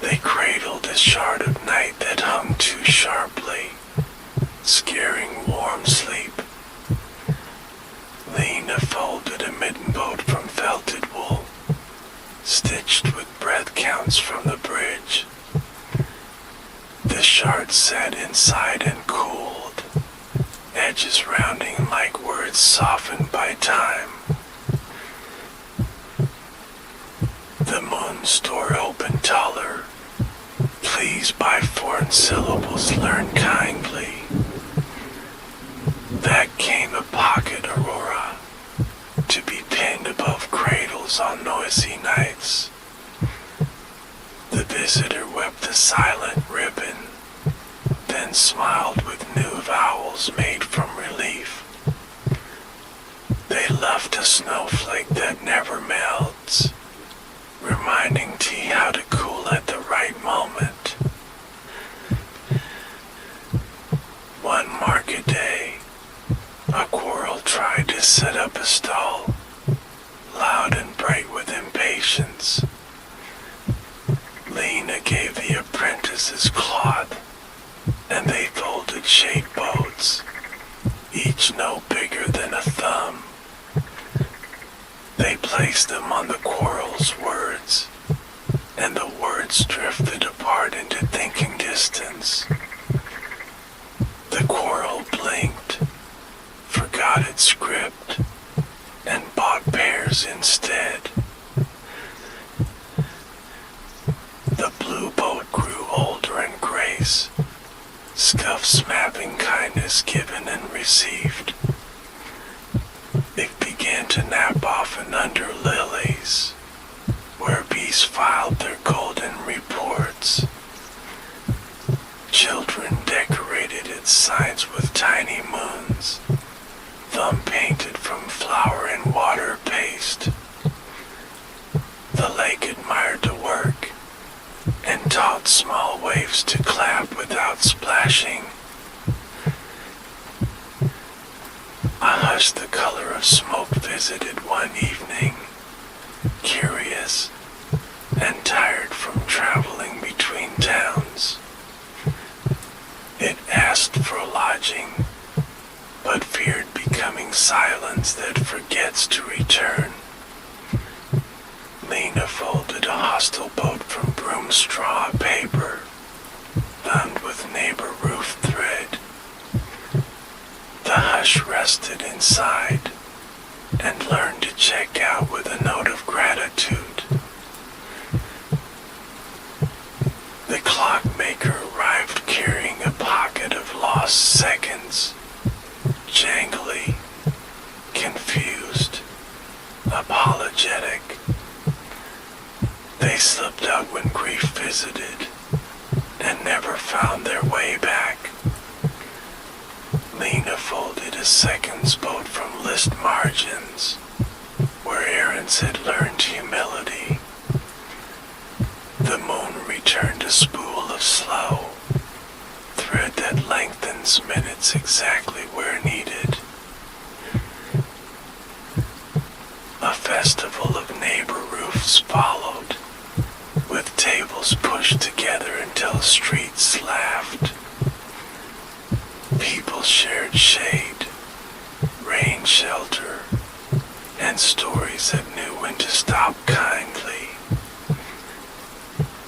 Speaker 1: They cradled a shard of night that hung too sharply, scaring warm sleep. Lena folded a mitten boat from felted wool, stitched with breath counts from the bridge. The shard sat inside and cooled, edges rounding like words softened by time. The moon's door opened taller. Please by foreign syllables learn kindly. That came a pocket aurora, to be pinned above cradles on noisy nights. The visitor wept a silent ribbon, then smiled with new vowels made from relief. They left a snowflake that never melts, reminding tea how to cool at the right moment. One market day, a quarrel tried to set up a stall, loud and bright with impatience. Lena gave the apprentices cloth, and they folded shade boats, each no bigger than a thumb. They placed them on the quarrel's words, and the words drifted apart into thinking distance. The quarrel blinked, forgot its script, and bought pears instead. The blue boat grew older in grace, scuffs mapping kindness given and received. It began to nap often under lilies, where bees filed their golden reports. Children decorated its sides with tiny moons, thumb painted from flour and water paste. The lake admired the work, and taught small waves to clap without splashing. A hush the color of smoke visited one evening, curious and tired from traveling between towns. It asked for lodging, but feared becoming silence that forgets to return. Lena folded a hostile boat from broom straw paper, bound with neighbor roof thread. The hush rested inside, and learned to check out with a note of gratitude. The clockmaker arrived carrying a pocket of lost seconds, jangly, confused, apologetic. They slipped out when grief visited, and never found their way back. Lena folded a seconds boat from list margins, where errands had learned humility. The moon returned a spool of slow, thread that lengthens minutes exactly where needed. A festival of neighbor roofs followed, with tables pushed together until streets laughed. People shared shade, rain shelter, and stories that knew when to stop kindly.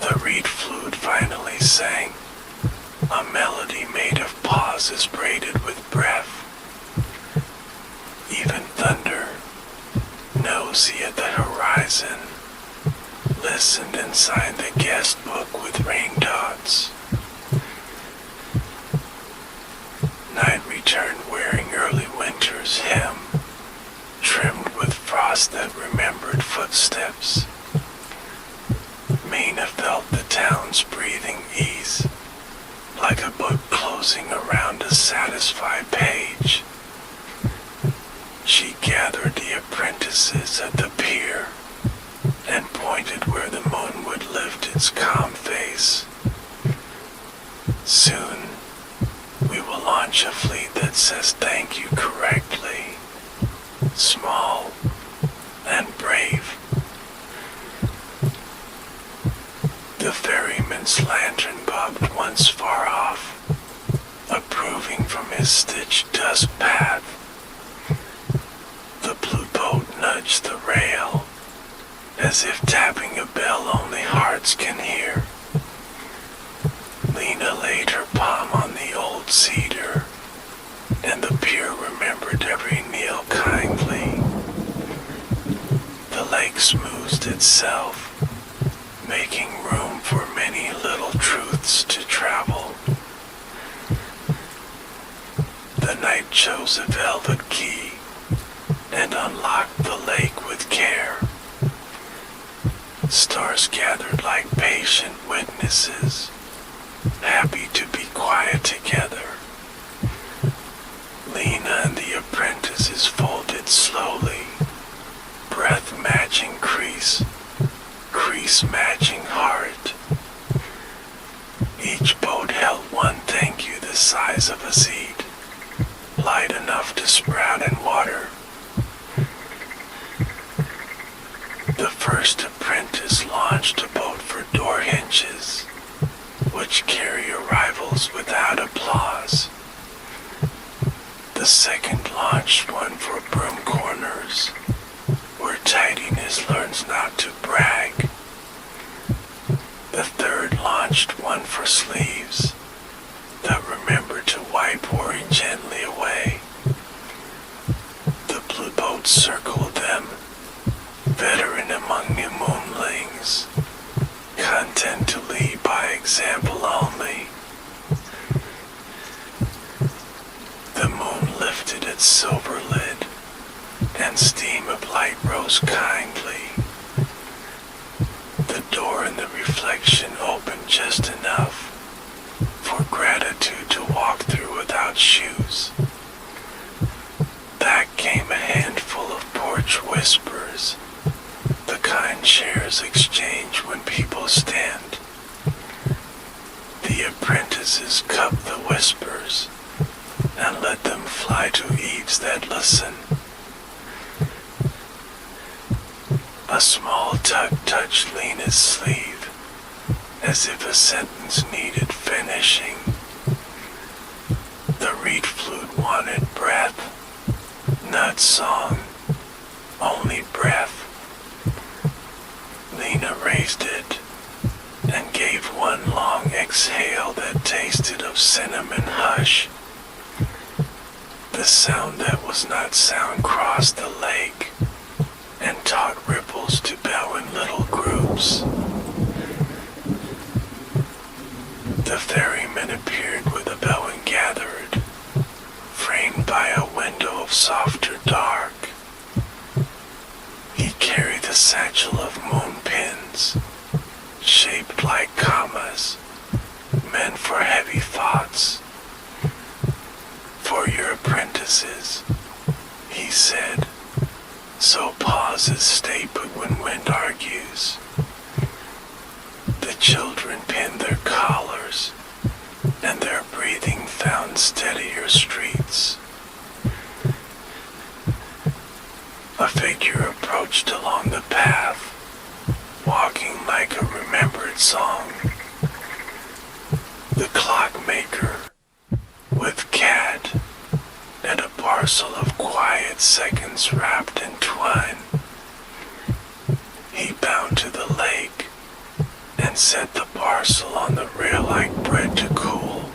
Speaker 1: The reed flute finally sang, a melody made of pauses braided with breath. Even thunder, nosy at the horizon, listened and signed the guest book with rain dots. Night returned wearing early winter's hem, trimmed with frost that remembered footsteps. Mina felt the town's breathing ease, like a book closing around a satisfied page. She gathered the apprentices at the pier and pointed where the moon would lift its calm face. Soon, we will launch a fleet that says thank you correctly, small and brave, sawdust path. The blue boat nudged the rail, as if tapping a bell only hearts can hear. Lena laid her palm on the old cedar, and the pier remembered every meal kindly. The lake smoothed itself, making room for many little truths to travel. The knight chose a velvet key and unlocked the lake with care. Stars gathered like patient witnesses, happy to be quiet together. Lena and the apprentices folded slowly, breath matching crease, crease matching heart. Each boat held one thank you the size of a seed, light enough to sprout and water. The first apprentice launched a boat for door hinges, which carry arrivals without applause. The second launched one for broom corners, where tidiness learns not to brag. The third launched one for sleeves that remember to wipe worry gently away. The blue boat circled them, veteran among new moonlings, content to lead by example only. The moon lifted its silver lid, and steam of light rose kindly. The door in the reflection opened just enough for gratitude to walk through without shoes. Back came a handful of porch whispers, the kind chairs exchange when people stand. The apprentices cupped the whispers and let them fly to eaves that listen. A small tug touched Lena's sleeve, as if a sentence needed finishing. The reed flute wanted breath, not song, only breath. Lena raised it and gave one long exhale that tasted of cinnamon hush. The sound that was not sound crossed the lake and taught ripples to bow in little groups. The ferryman appeared with a bow and gathered, framed by a window of softer dark. He carried a satchel of moon pins, shaped like commas, meant for heavy thoughts. For your apprentices, he said, so pauses stay put when wind argues. The children pinned their collars, and their breathing found steadier streets. A figure approached along the path, walking like a remembered song. The clockmaker, with cat, and a parcel of quiet seconds wrapped in twine. He bowed to the lake and set the parcel on the rail like bread to cool.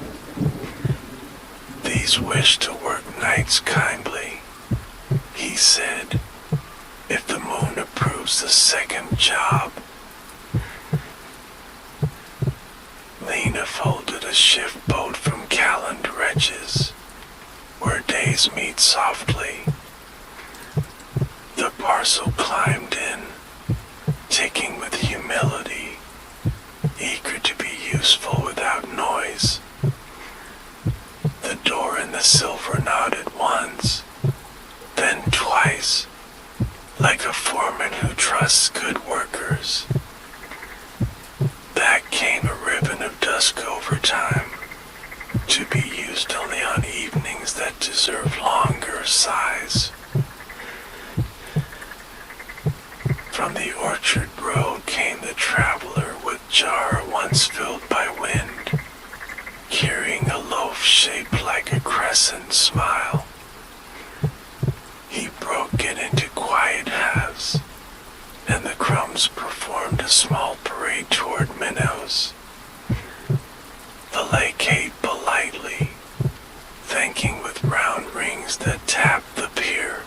Speaker 1: These wish to work nights kindly, he said, if the moon approves the second job. Lena folded a shift boat from calend wretches, where days meet softly. The parcel climbed in, ticking with humility, eager to be useful without noise. The door in the silver nodded once, then twice, like a foreman who trusts good workers. Back came a ribbon of dusk overtime, to be used only on evenings that deserve longer sighs. From the orchard road came the traveler with jar once filled by wind, carrying a loaf shaped like a crescent smile. a small parade toward minnows. The lake ate politely, thanking with round rings that tapped the pier.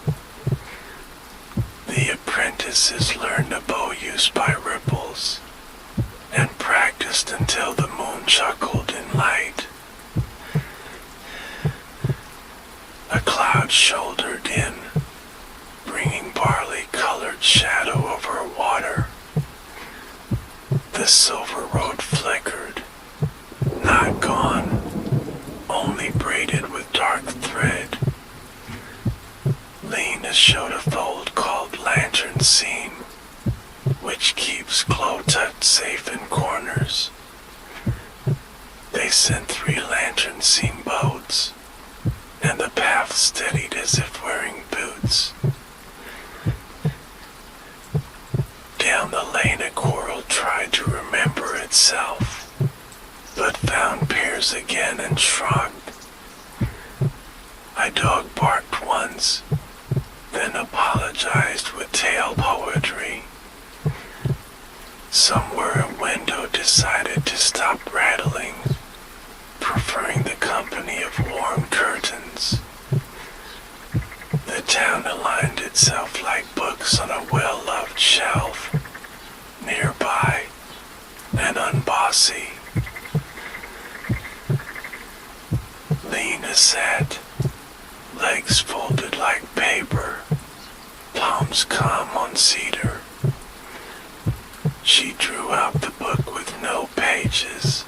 Speaker 1: The apprentices learned a bow used by ripples, and practiced until the moon chuckled in light. A cloud shouldered in, bringing barley-colored shadow over water. The silver road flickered, not gone, only braided with dark thread. Lena showed a fold called lantern seam, which keeps glow tucked safe in corners. They sent 3 lantern seam boats, and the path steadied as if wearing boots. Down the lane a coral tried to remember itself, but found piers again and shrugged. A dog barked once, then apologized with tail poetry. Somewhere a window decided to stop rattling, preferring the company of warm curtains. The town aligned itself like books on a well-loved shelf, nearby and unbossy. Lena sat, legs folded like paper, palms calm on cedar. She drew out the book with no pages,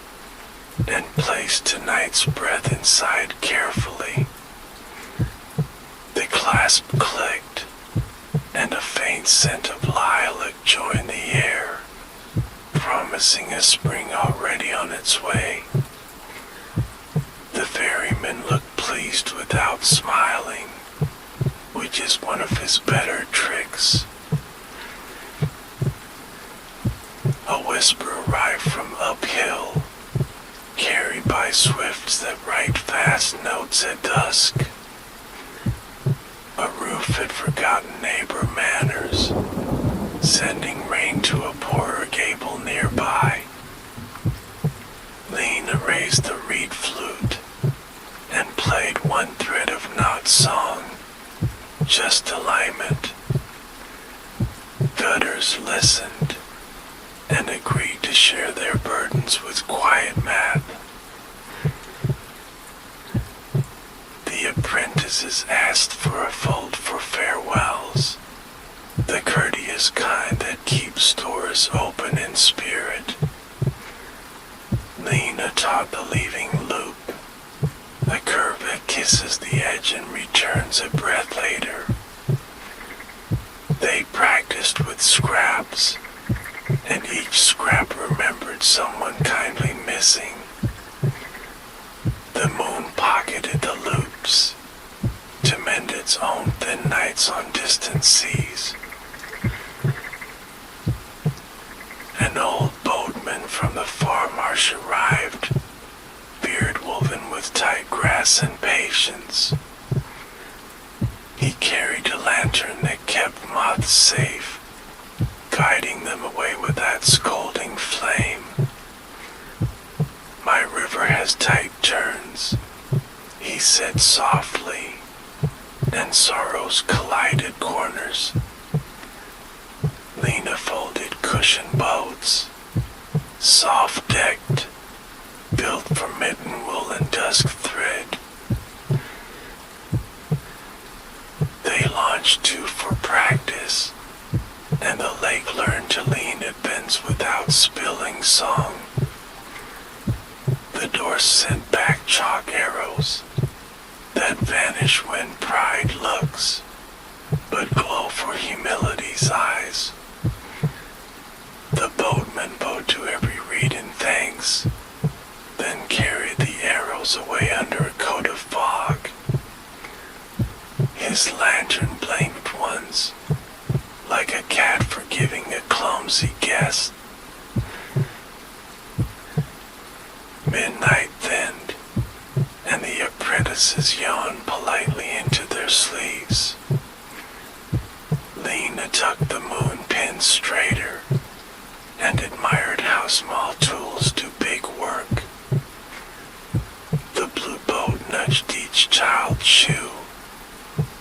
Speaker 1: and placed tonight's breath inside carefully. The clasp clicked, and a faint scent of lilac joined the air, promising a spring already on its way. The ferryman looked pleased without smiling, which is one of his better tricks. A whisper arrived from uphill, carried by swifts that write fast notes at dusk. A roof had forgotten neighbor manners, sending rain to a poorer gable nearby. Lena raised the reed flute and played one thread of not song, just alignment. Gutters listened and agreed to share their burdens with quiet math. The apprentices asked for a fold for farewells, the courteous kind that keeps stores open in spirit. Lena taught the leaving loop, a curve that kisses the edge and returns a breath later. They practiced with scraps, and each scrap remembered someone kindly missing. The moon pocketed the loops to mend its own thin nights on distant seas. An old boatman from the far marsh arrived, beard woven with tight grass and patience. He carried a lantern that kept moths safe, guiding them away with that scolding flame. My river has tight turns, he said softly, and sorrow's collided corners. Lena folded cushioned boats, soft-decked, built from mitten wool and dusk thread. They launched 2 for practice, and the lake learned to lean at bends without spilling song. The door sent back chalk arrows that vanish when pride looks, but glow for humility's eyes. The boatman bowed to every reed in thanks, then carried the arrows away under a coat of fog. His lantern blinked once, like a cat forgiving a clumsy guest. Midnight thinned, and the apprentices yawned politely into their sleeves. Lena tucked the moon pin straighter and admired how small tools do big work. The blue boat nudged each child's shoe,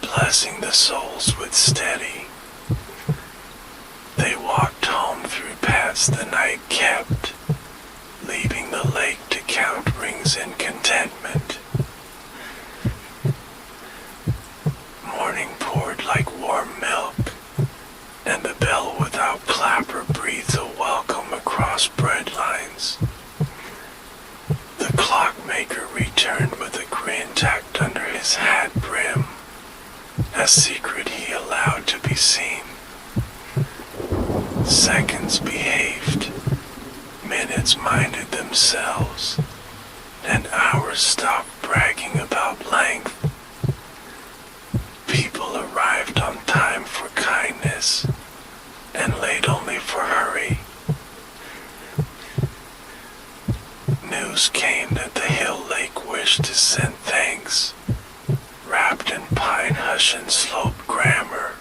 Speaker 1: blessing the souls with steady. They walked home through paths the night kept, leaving the lake to count rings in contentment. Morning poured like warm milk, and the bell without clapper breathed a welcome across bread lines. The clockmaker returned with a grin tacked under his hat brim, a secret he allowed to be seen. Seconds behaved, minutes minded themselves, and hours stopped bragging about length. People arrived on time for kindness, and late only for hurry. News came that the hill lake wished to send thanks, wrapped in pine hush and slope grammar.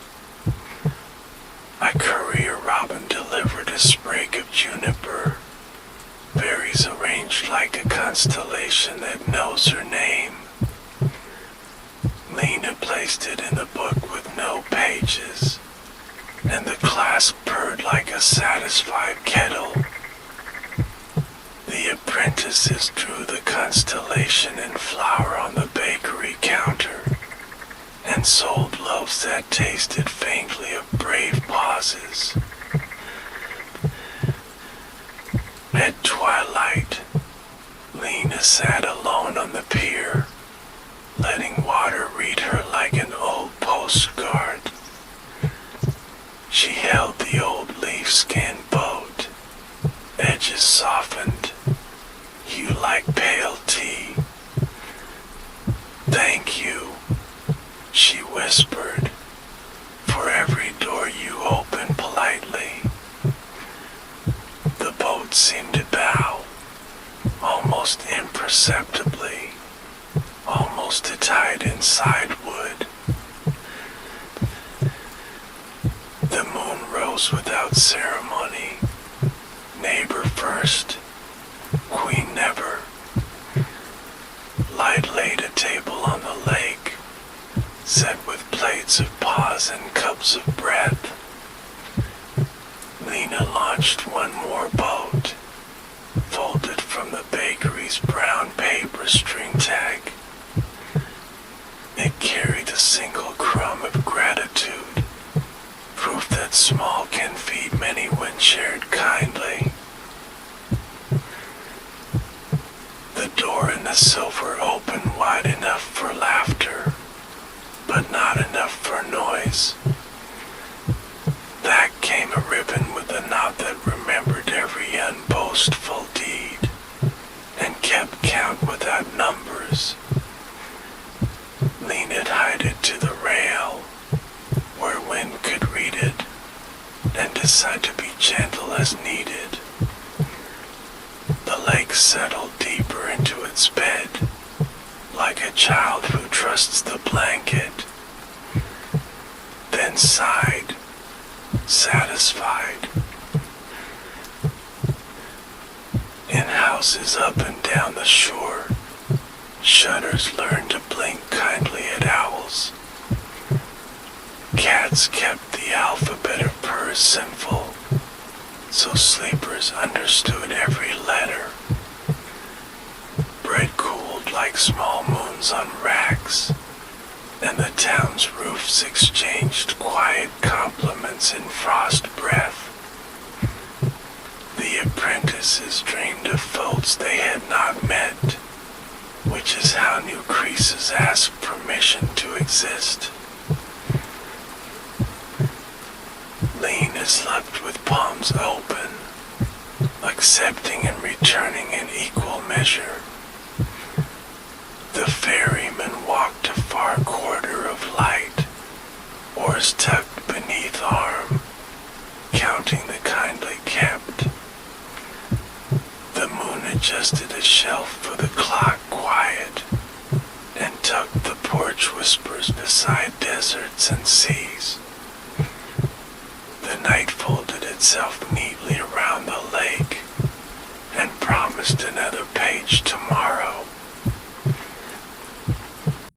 Speaker 1: A courier robin delivered a sprig of juniper, berries arranged like a constellation that knows her name. Lena placed it in the book with no pages, and the clasp purred like a satisfied kettle. The apprentices drew the constellation in flour on the bakery counter, and sold loaves that tasted faintly of brave pauses. At twilight, Lena sat alone on the pier, letting water read her like an old postcard. She held the old leaf-skin boat, edges softened, hue like pale tea. "Thank you," she whispered, "for every door you open politely." The boat seemed to bow, almost imperceptibly, almost to tide inside wood. The moon rose without ceremony, neighbor first, queen never. Light laid a table on the lake, set with plates of paws and cups of breath. Lena launched one more boat, folded from the bakery's brown paper string tag. It carried a single crumb of gratitude, proof that small can feed many when shared kindly. The door in the silver opened wide enough for laughter, but not enough for noise. Back came a ribbon with a knot that remembered every unboastful deed, and kept count without numbers. Lena tied it to the rail, where wind could read it, and decide to be gentle as needed. The lake settled deeper into its bed, like a child who trusts the blanket, then sighed, satisfied. In houses up and down the shore, shutters learned to blink kindly at owls. Cats kept the alphabet of purrs simple, so sleepers understood every letter. Bread cooled like small moons on racks, and the town's roofs exchanged quiet compliments in frost breath. The apprentices dreamed of folks they had not met, which is how new creases ask permission to exist. Lena slept with palms open, accepting and returning in equal measure. The ferryman walked a far quarter of light, oars tucked beneath arm, counting the kindly kept. The moon adjusted a shelf for the clock quiet, and tucked the porch whispers beside deserts and seas.